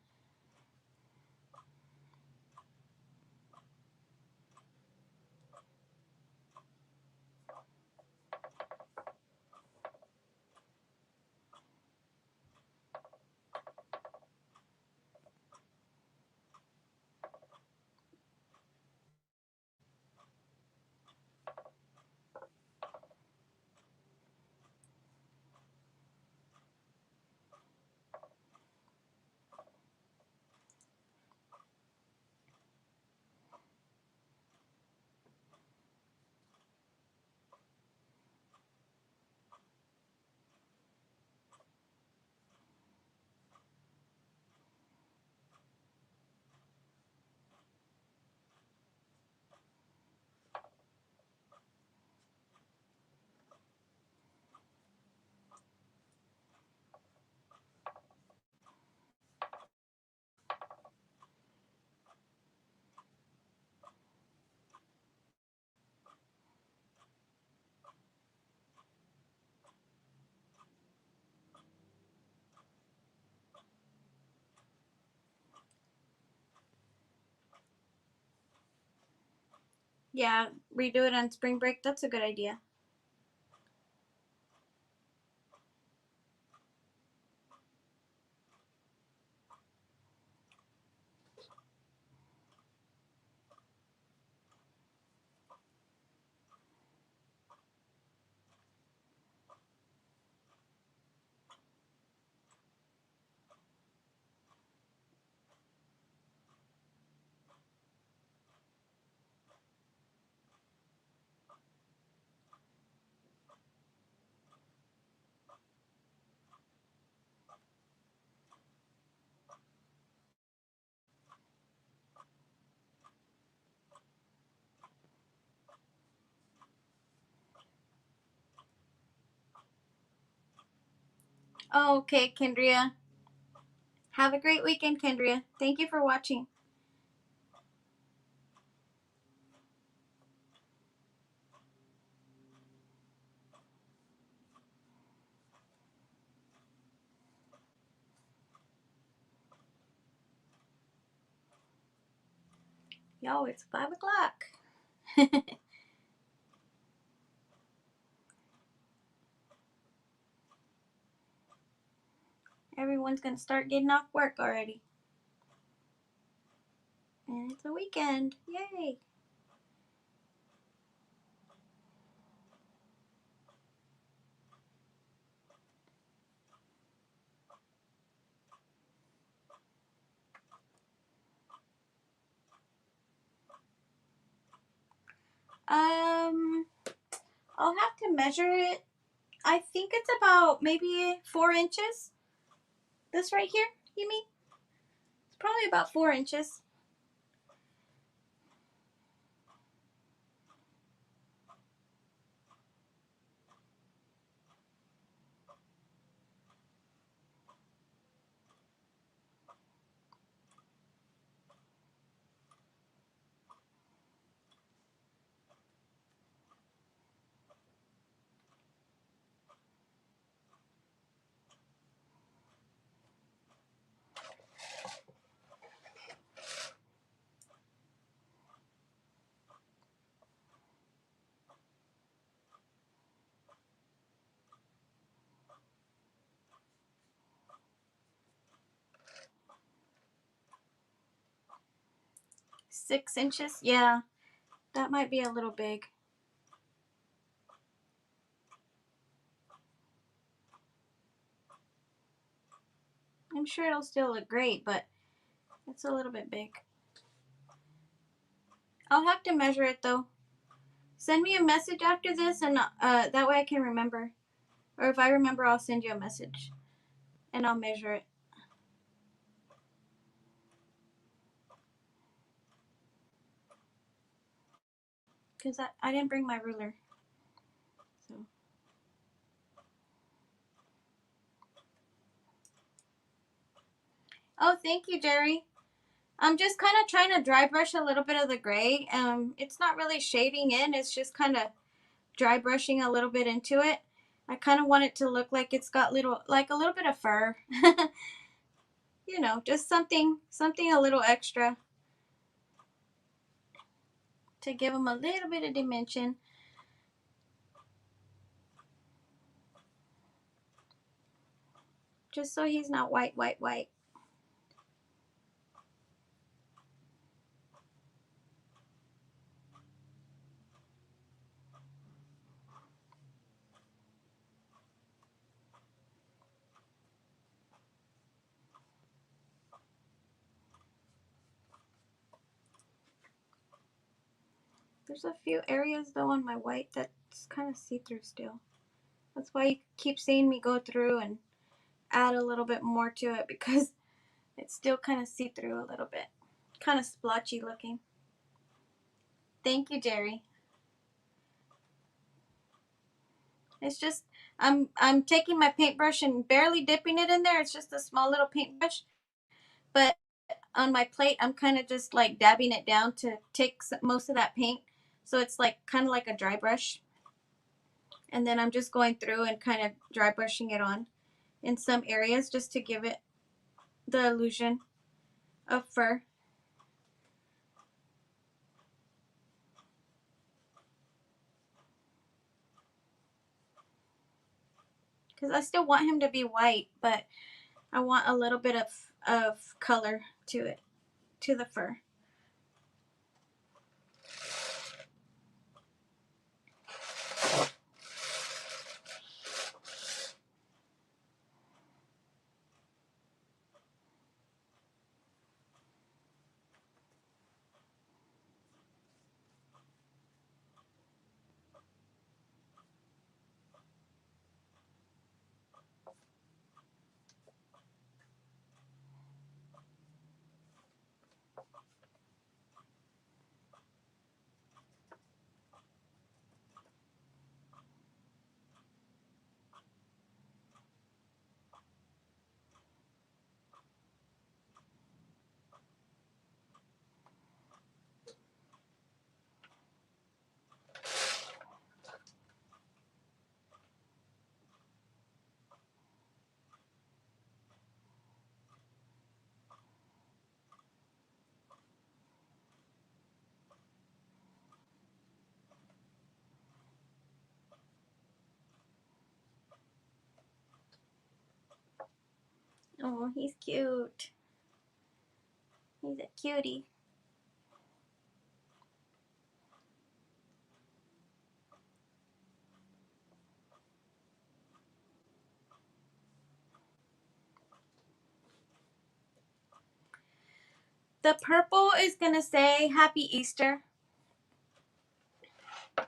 Yeah, redo it on spring break. That's a good idea. Okay, Kendria. Have a great weekend, Kendria. Thank you for watching. Yo, it's 5 o'clock. Everyone's gonna start getting off work already. And it's a weekend. Yay. Um, I'll have to measure it. I think it's about maybe 4 inches. This right here, you mean? It's probably about 4 inches. 6 inches. Yeah, that might be a little big. I'm sure it'll still look great, but it's a little bit big. I'll have to measure it though. Send me a message after this, and that way I can remember. Or if I remember, I'll send you a message, and I'll measure it. Because I didn't bring my ruler. So. Oh, thank you, Jerry. I'm just kind of trying to dry brush a little bit of the gray. It's not really shading in. It's just kind of dry brushing a little bit into it. I kind of want it to look like it's got like a little bit of fur. You know, just something a little extra to give him a little bit of dimension. Just so he's not white, white, white. There's a few areas though on my white that's kind of see-through still. That's why you keep seeing me go through and add a little bit more to it, because it's still kind of see-through a little bit. Kind of splotchy looking. Thank you, Jerry. It's just I'm taking my paintbrush and barely dipping it in there. It's just a small little paintbrush, but on my plate I'm kind of just like dabbing it down to take most of that paint, so it's like kind of like a dry brush. And then I'm just going through and kind of dry brushing it on in some areas just to give it the illusion of fur. Because I still want him to be white, but I want a little bit of color to it, to the fur. Oh, he's cute. He's a cutie. The purple is going to say Happy Easter.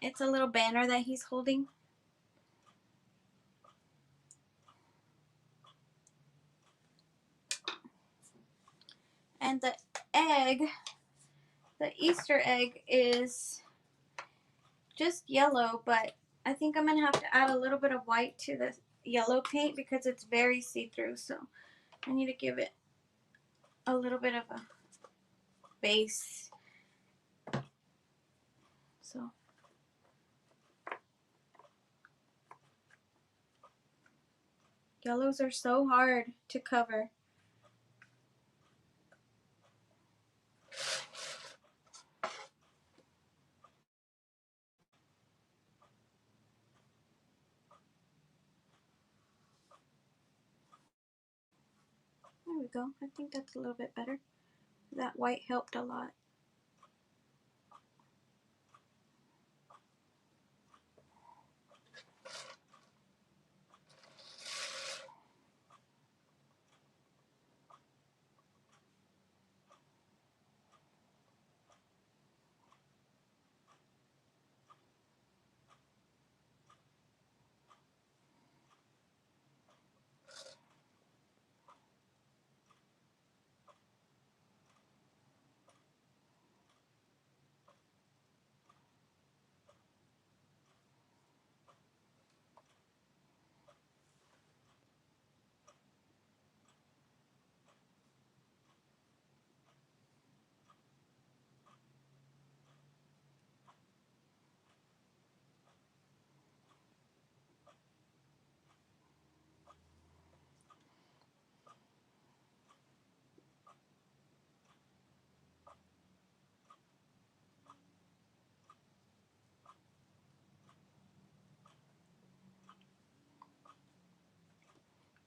It's a little banner that he's holding. And the egg, the Easter egg, is just yellow, but I think I'm going to have to add a little bit of white to the yellow paint because it's very see-through. So I need to give it a little bit of a base. So yellows are so hard to cover. There we go. I think that's a little bit better. That white helped a lot.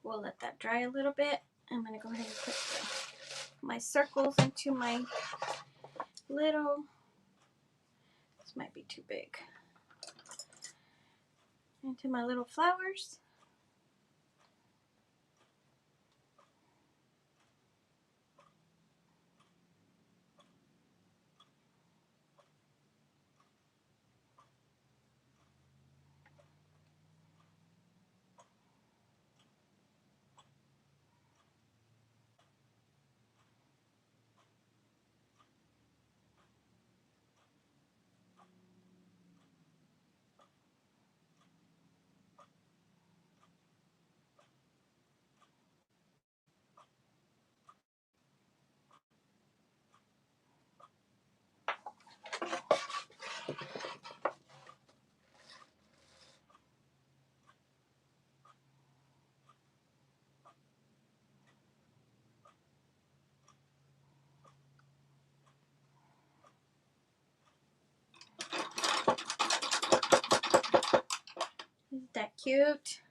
We'll let that dry a little bit. I'm going to go ahead and put my circles into my little, this might be too big, into my little flowers. Isn't that cute?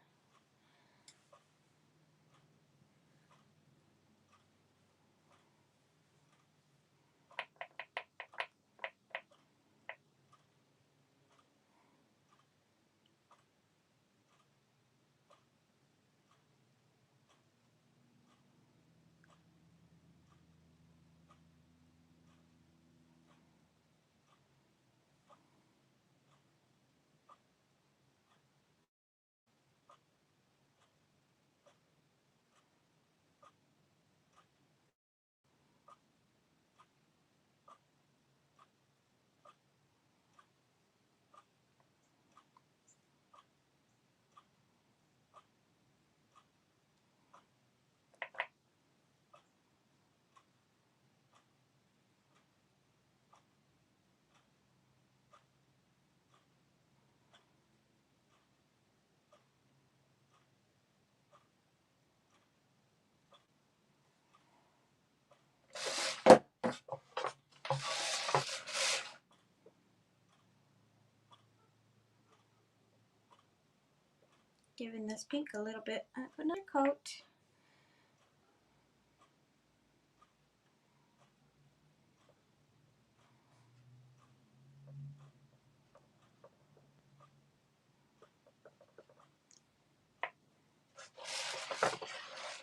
Giving this pink a little bit of another coat.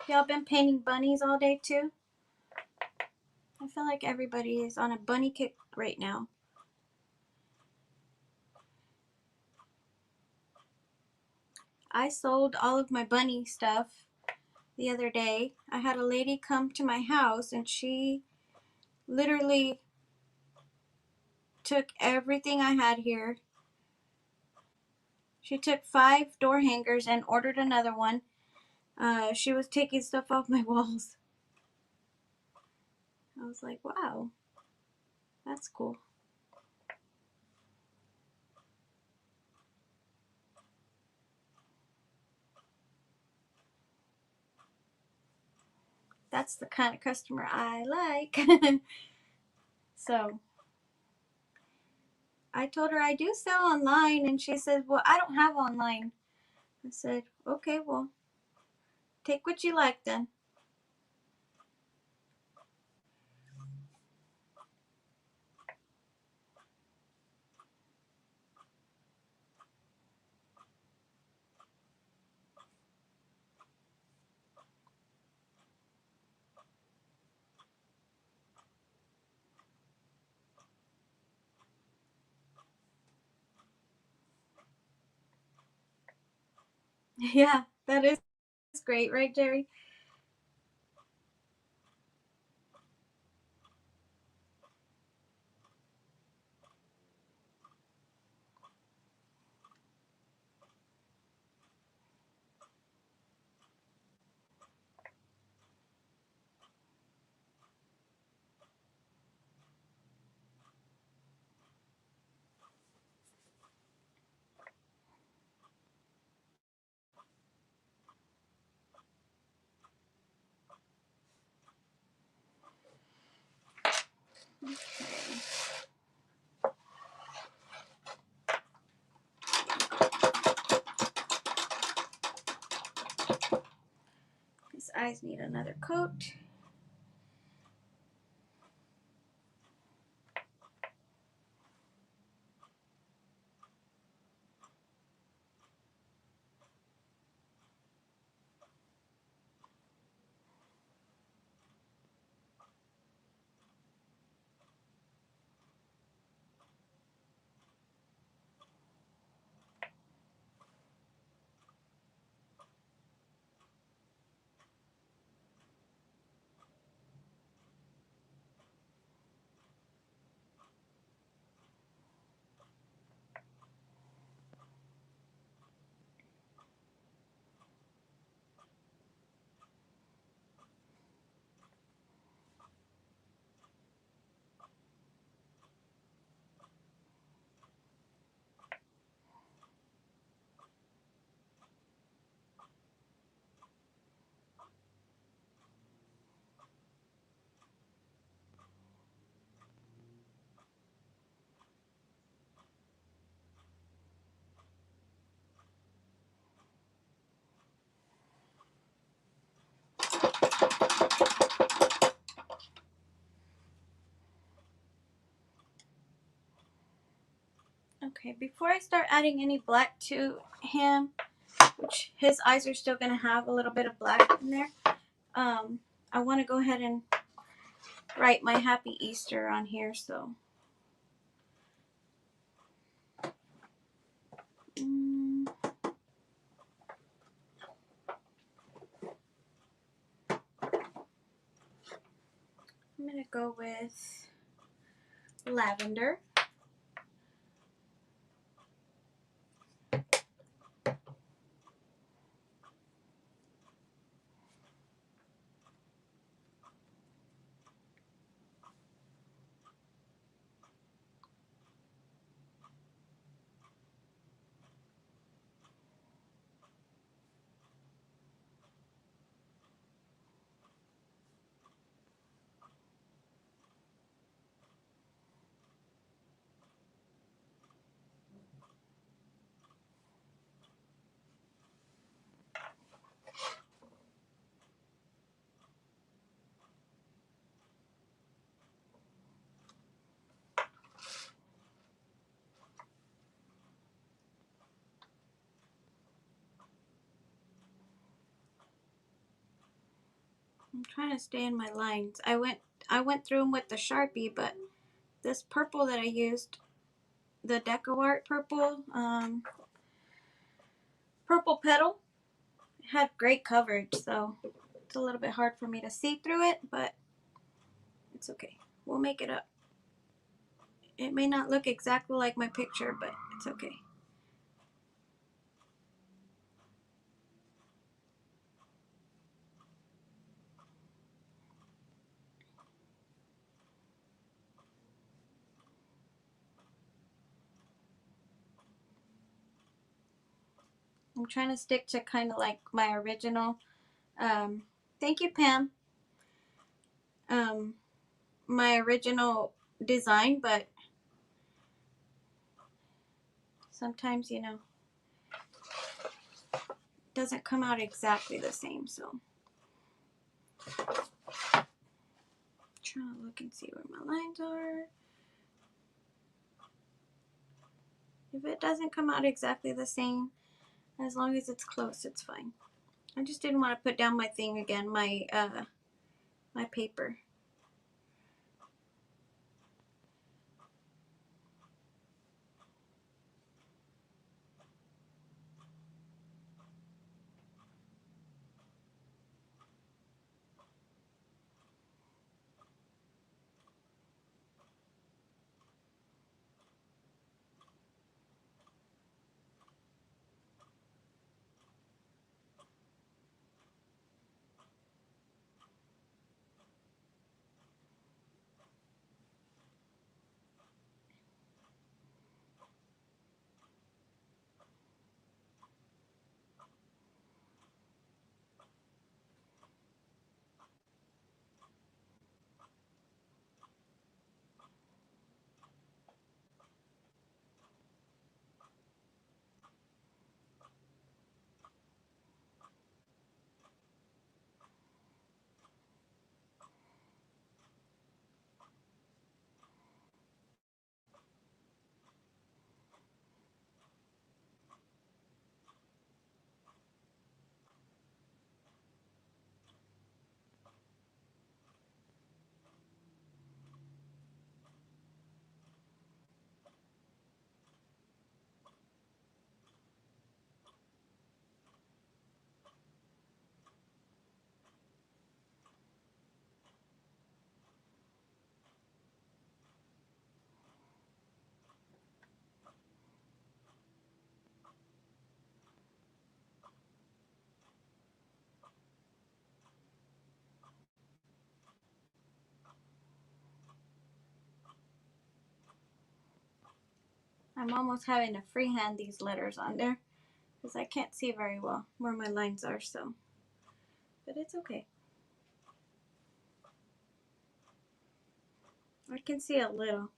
Y'all been painting bunnies all day too? I feel like everybody is on a bunny kick right now. I sold all of my bunny stuff the other day. I had a lady come to my house and she literally took everything I had here. She took 5 door hangers and ordered another one. She was taking stuff off my walls. I was like, wow, that's cool. That's the kind of customer I like. So I told her I do sell online, and she said, well, I don't have online. I said, okay, well, take what you like then. Yeah, that is great, right, Jerry? eyes need another coat. Okay, before I start adding any black to him, which his eyes are still going to have a little bit of black in there, I want to go ahead and write my Happy Easter on here. So I'm going to go with lavender. I'm trying to stay in my lines. I went through them with the Sharpie, but this purple that I used, the Deco Art purple, purple petal, had great coverage, so it's a little bit hard for me to see through it, but it's okay. We'll make it up. It may not look exactly like my picture, but it's okay. I'm trying to stick to kind of like my original, thank you, Pam, my original design, but sometimes, you know, it doesn't come out exactly the same, so I'm trying to look and see where my lines are. If it doesn't come out exactly the same, as long as it's close, it's fine. I just didn't want to put down my thing again, my paper. I'm almost having to freehand these letters on there because I can't see very well where my lines are, so, but it's okay. I can see a little.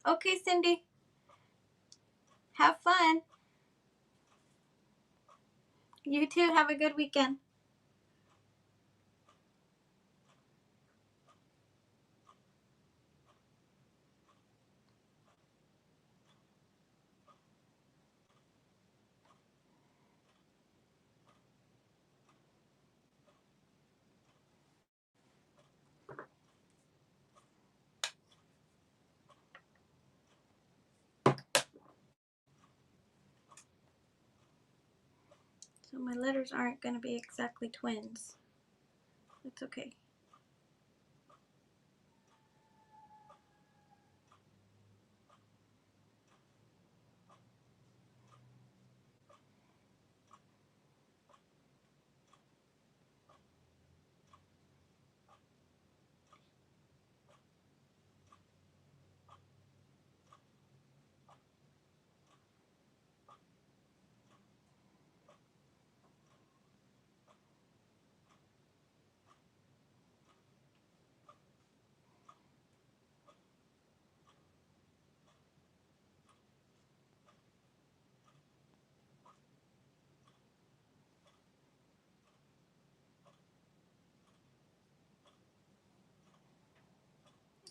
Okay, Cindy, have fun. You too, have a good weekend. So my letters aren't going to be exactly twins. It's okay.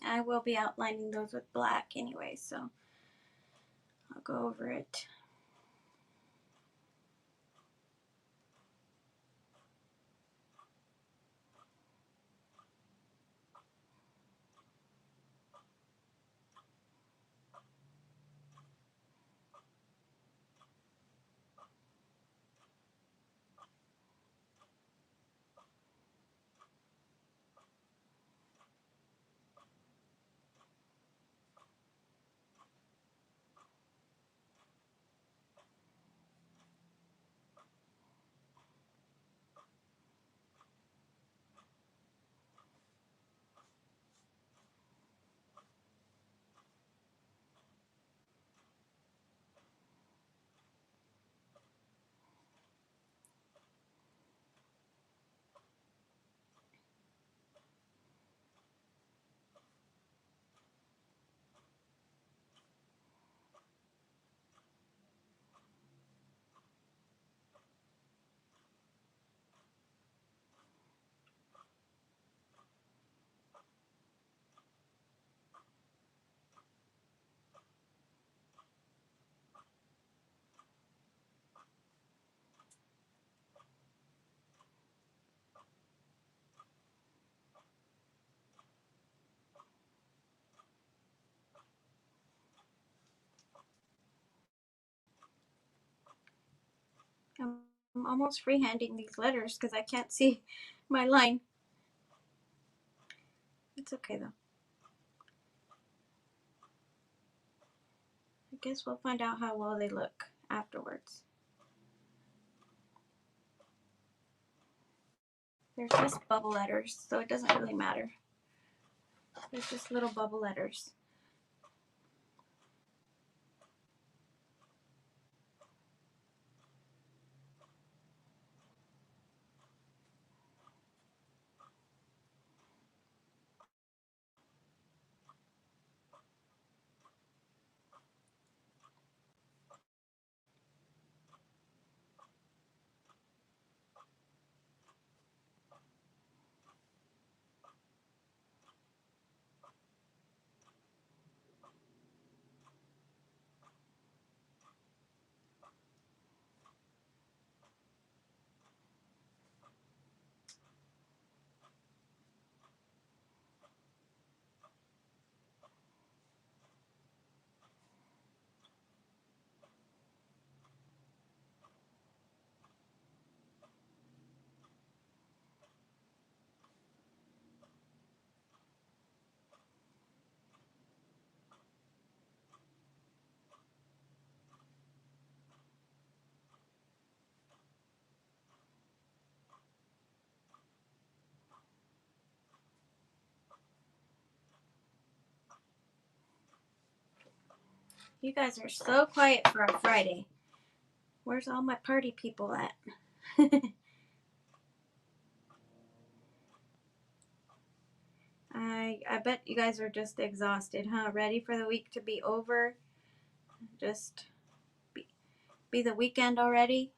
I will be outlining those with black anyway, so I'll go over it. I'm almost freehanding these letters because I can't see my line. It's okay though. I guess we'll find out how well they look afterwards. They're just bubble letters, so it doesn't really matter. They're just little bubble letters. You guys are so quiet for a Friday. Where's all my party people at? I bet you guys are just exhausted, huh? Ready for the week to be over? Just be the weekend already?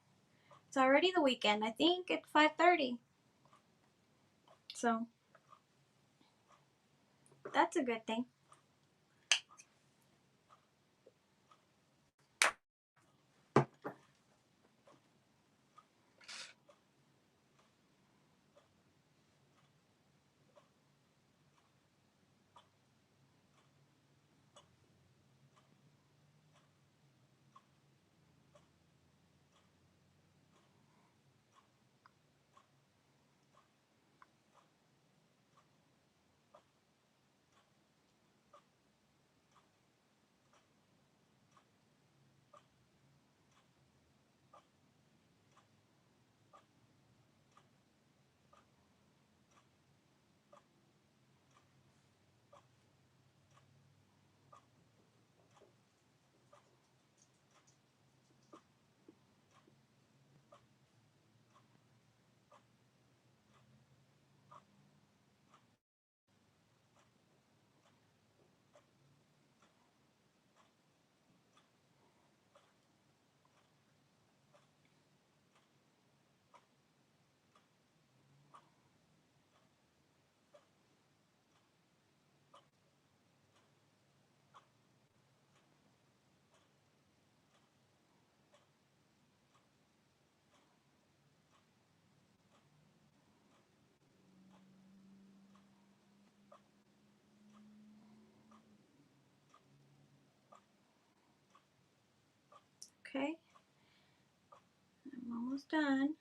It's already the weekend. I think it's 5:30. So that's a good thing. Okay. I'm almost done.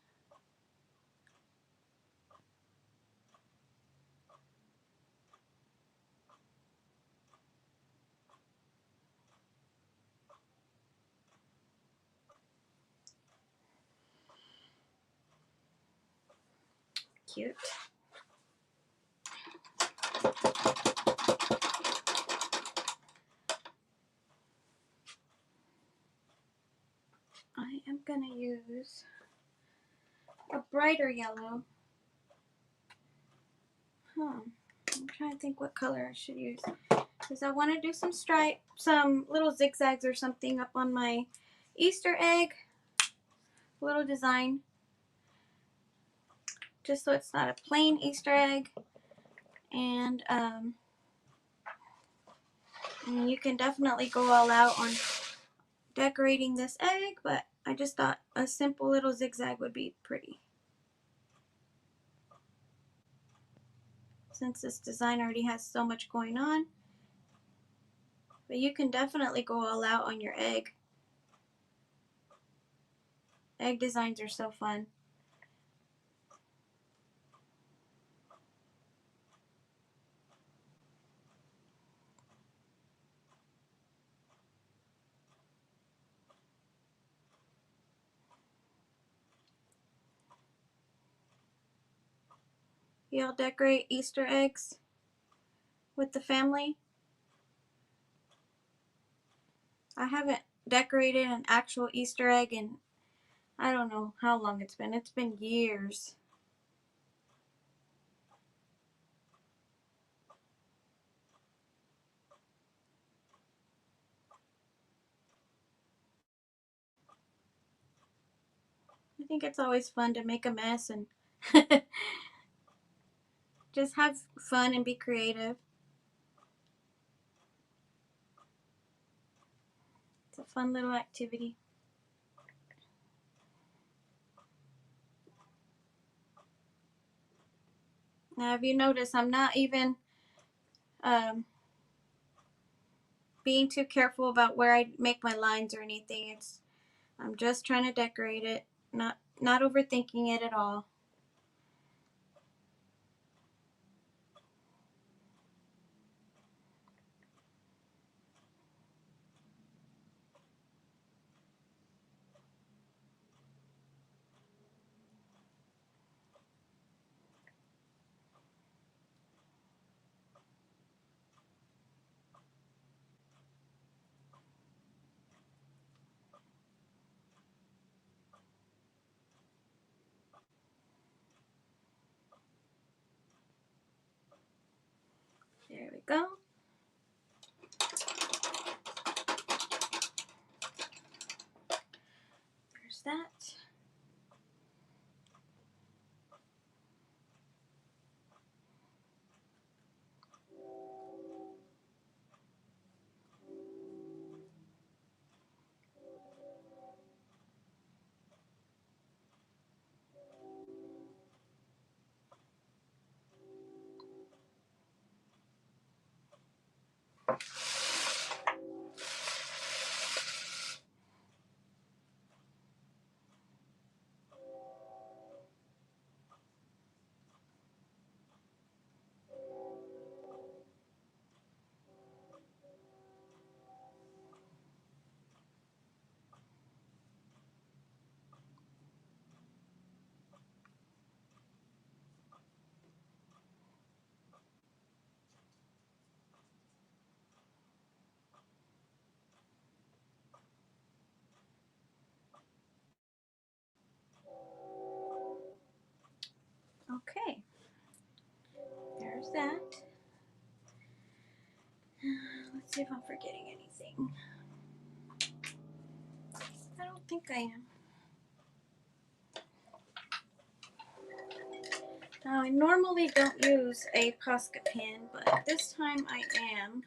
Cute. I am going to use a brighter yellow. I'm trying to think what color I should use. Because I want to do some some little zigzags or something up on my Easter egg. Little design. Just so it's not a plain Easter egg. And you can definitely go all out on decorating this egg, but I just thought a simple little zigzag would be pretty. Since this design already has so much going on. But you can definitely go all out on your egg. Egg designs are so fun. Y'all decorate Easter eggs with the family? I haven't decorated an actual Easter egg in I don't know how long it's been. It's been years. I think it's always fun to make a mess and just have fun and be creative. It's a fun little activity. Now, if you notice, I'm not even being too careful about where I make my lines or anything. I'm just trying to decorate it, not overthinking it at all. go. There's that. Okay, there's that. Let's see if I'm forgetting anything. I don't think I am. Now, I normally don't use a Posca pen, but this time I am.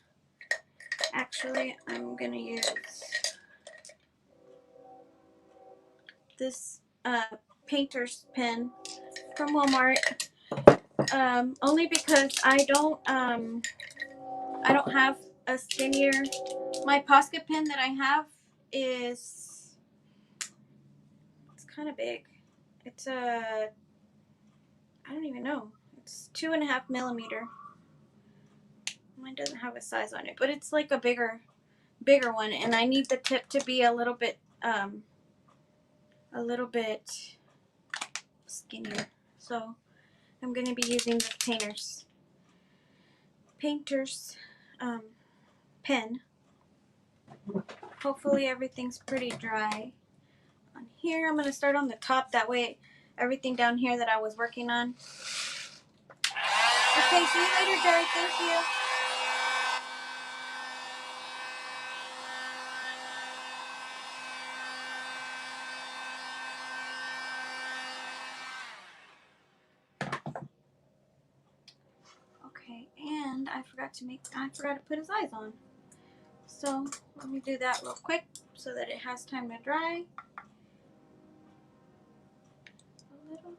Actually, I'm going to use this painter's pen from Walmart. Only because I don't have a skinnier. My Posca pen that I have is, it's kind of big. It's a, I don't even know. It's 2.5 millimeter. Mine doesn't have a size on it, but it's like a bigger one, and I need the tip to be a little bit skinnier. So I'm going to be using the painter's pen. Hopefully everything's pretty dry on here. I'm going to start on the top, that way everything down here that I was working on. Okay, see you later, Jerry. Thank you. Okay, and I forgot to put his eyes on. So let me do that real quick so that it has time to dry. A little.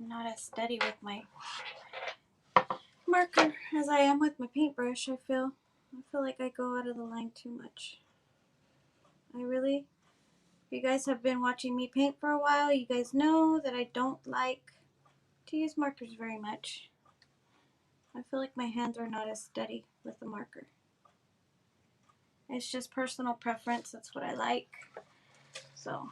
I'm not as steady with my marker as I am with my paintbrush. I feel like I go out of the line too much. If you guys have been watching me paint for a while, you guys know that I don't like to use markers very much. I feel like my hands are not as steady with the marker. It's just personal preference. That's what I like. So.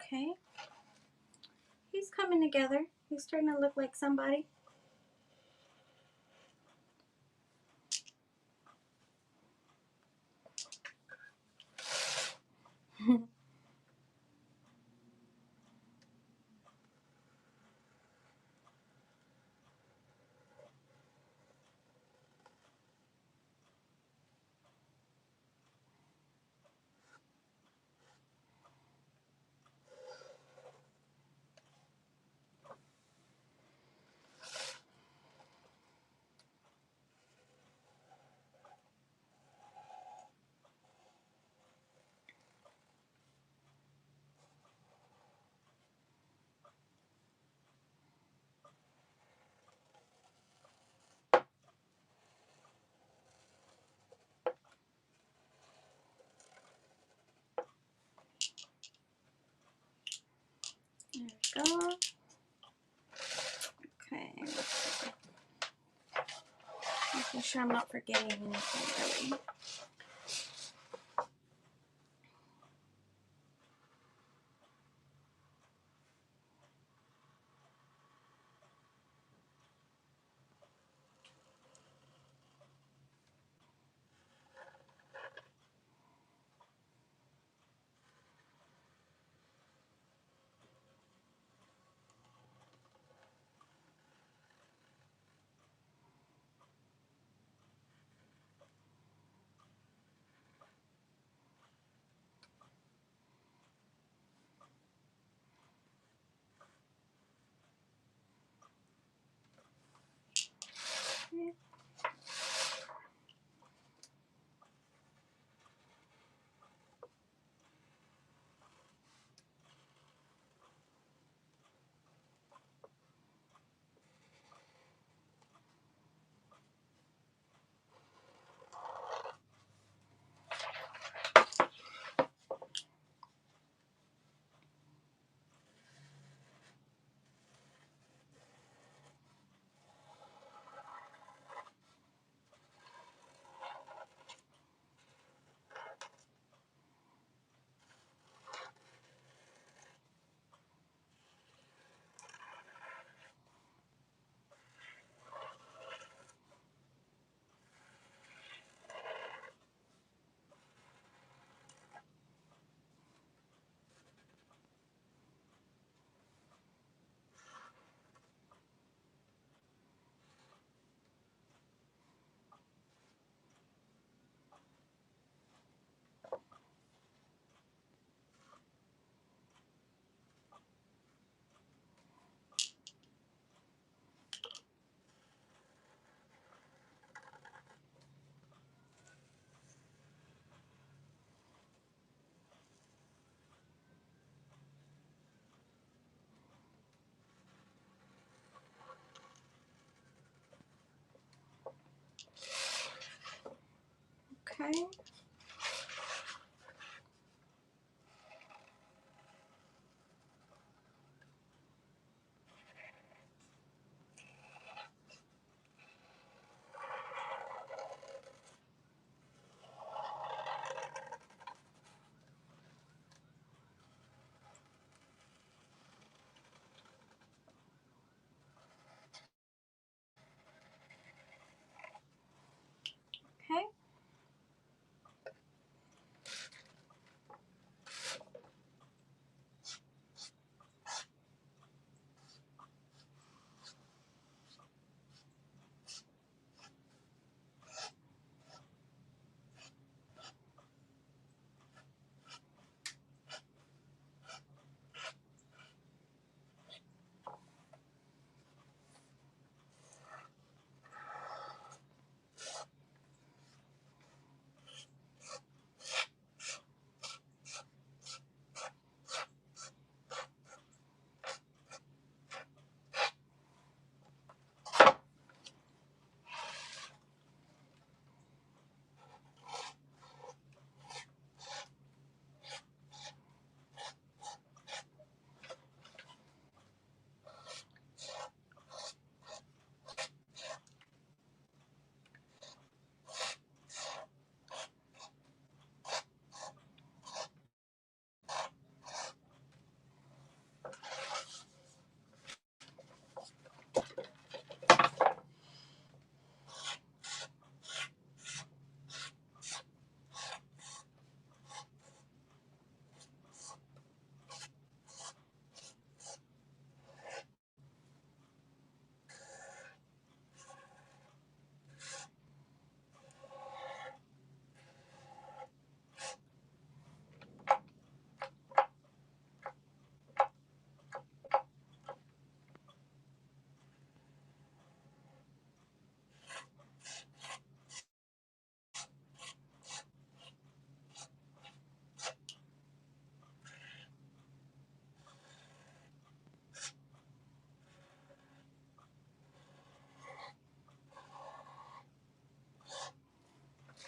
Okay. He's coming together. He's starting to look like somebody. There we go. Okay. Making sure I'm not forgetting anything really. Okay. Okay.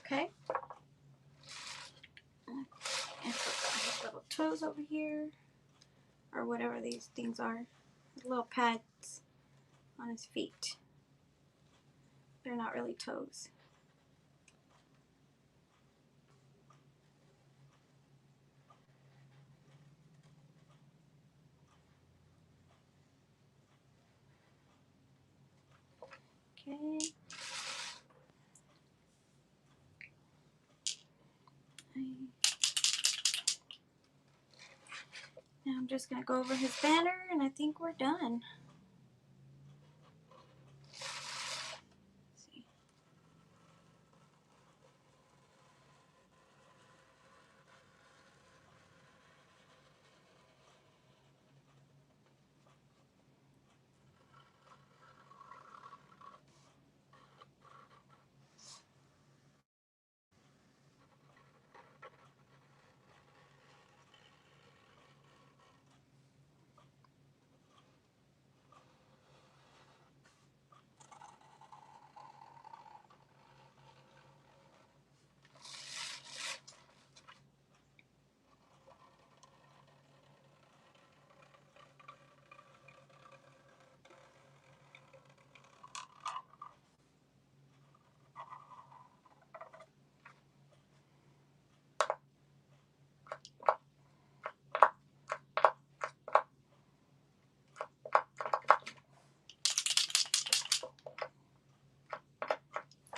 Okay. And put his little toes over here, or whatever these things are. Little pads on his feet. They're not really toes. Okay. Now I'm just going to go over his banner, and I think we're done. Let's see.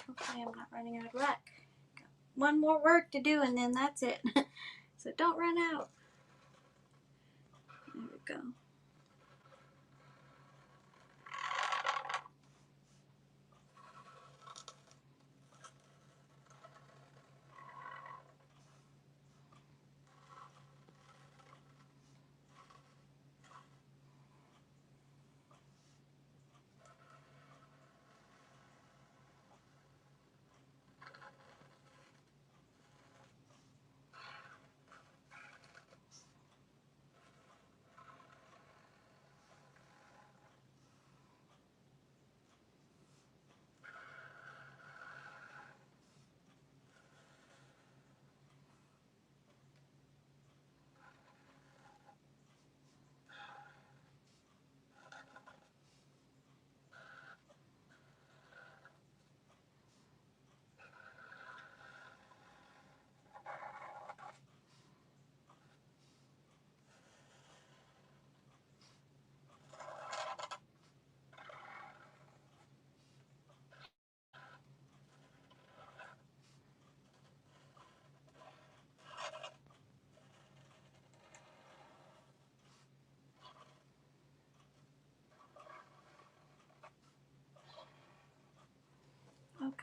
Hopefully I'm not running out of luck. Got one more work to do, and then that's it. So don't run out. There we go.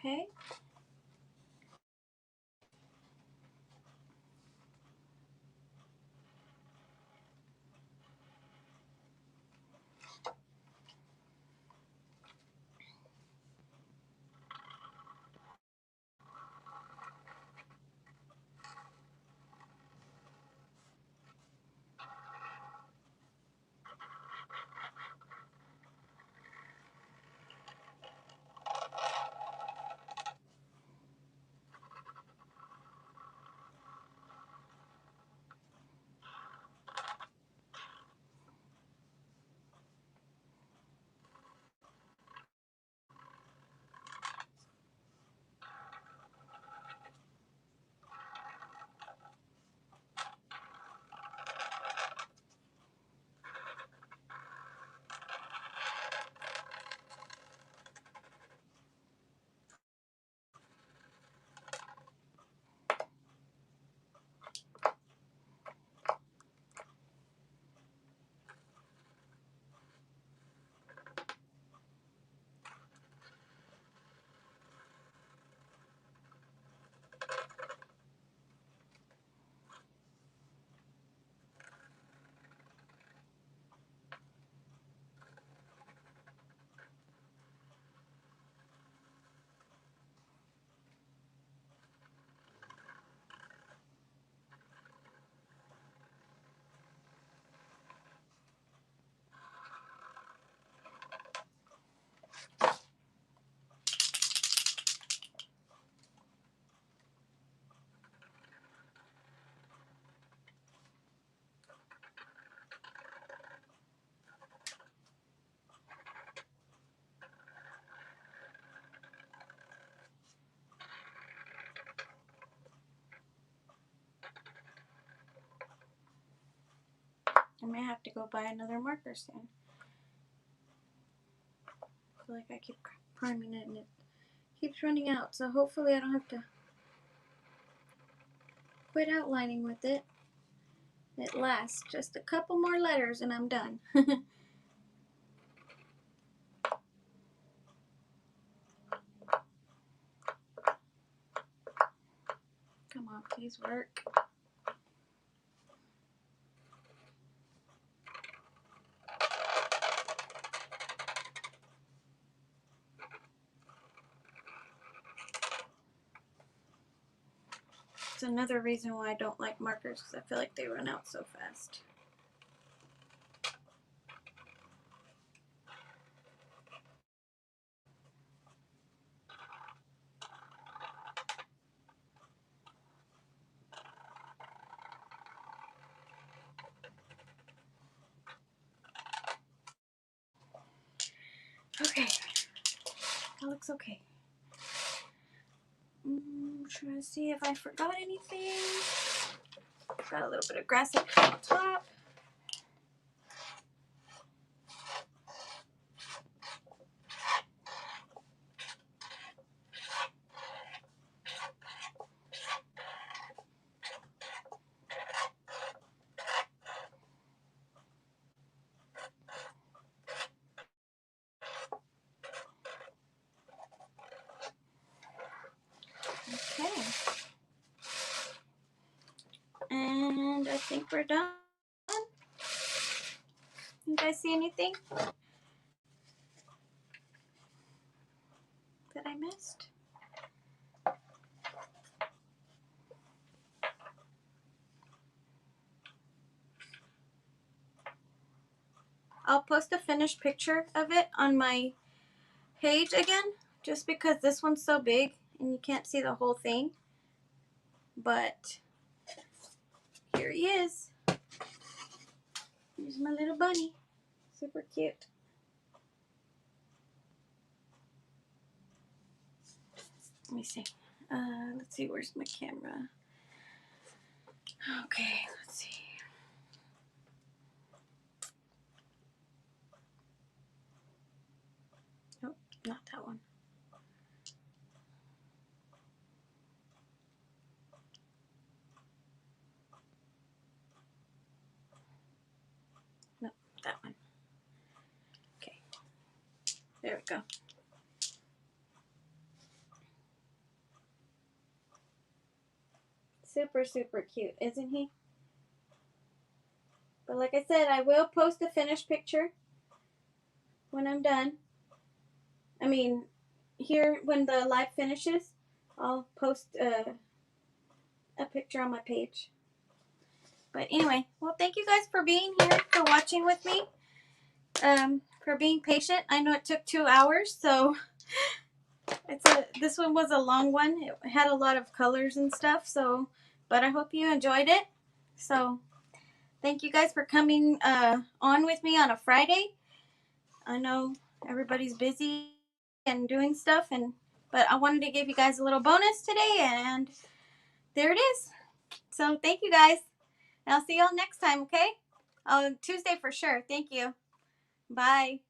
Okay. I may have to go buy another marker soon. I feel like I keep priming it and it keeps running out, so hopefully I don't have to quit outlining with it. It lasts just a couple more letters and I'm done. Come on, please work. It's another reason why I don't like markers, because I feel like they run out so fast. Okay, that looks okay. Trying to see if I forgot anything. Got a little bit of grass up on top. Okay. And I think we're done. You guys see anything that I missed? I'll post a finished picture of it on my page again, just because this one's so big and you can't see the whole thing. But here he is. Here's my little bunny. Super cute. Let me see. Let's see, where's my camera? Okay, let's see. Nope, not that one. Nope, that one. Okay, there we go. Super, super cute, isn't he? But like I said, I will post a finished picture when I'm done. I mean, here when the live finishes, I'll post a picture on my page. But anyway, well, thank you guys for being here, for watching with me, for being patient. I know it took 2 hours, so this one was a long one. It had a lot of colors and stuff, so, but I hope you enjoyed it. So thank you guys for coming on with me on a Friday. I know everybody's busy and doing stuff, but I wanted to give you guys a little bonus today, and there it is. So thank you guys. And I'll see y'all next time, okay? Oh, Tuesday for sure. Thank you. Bye.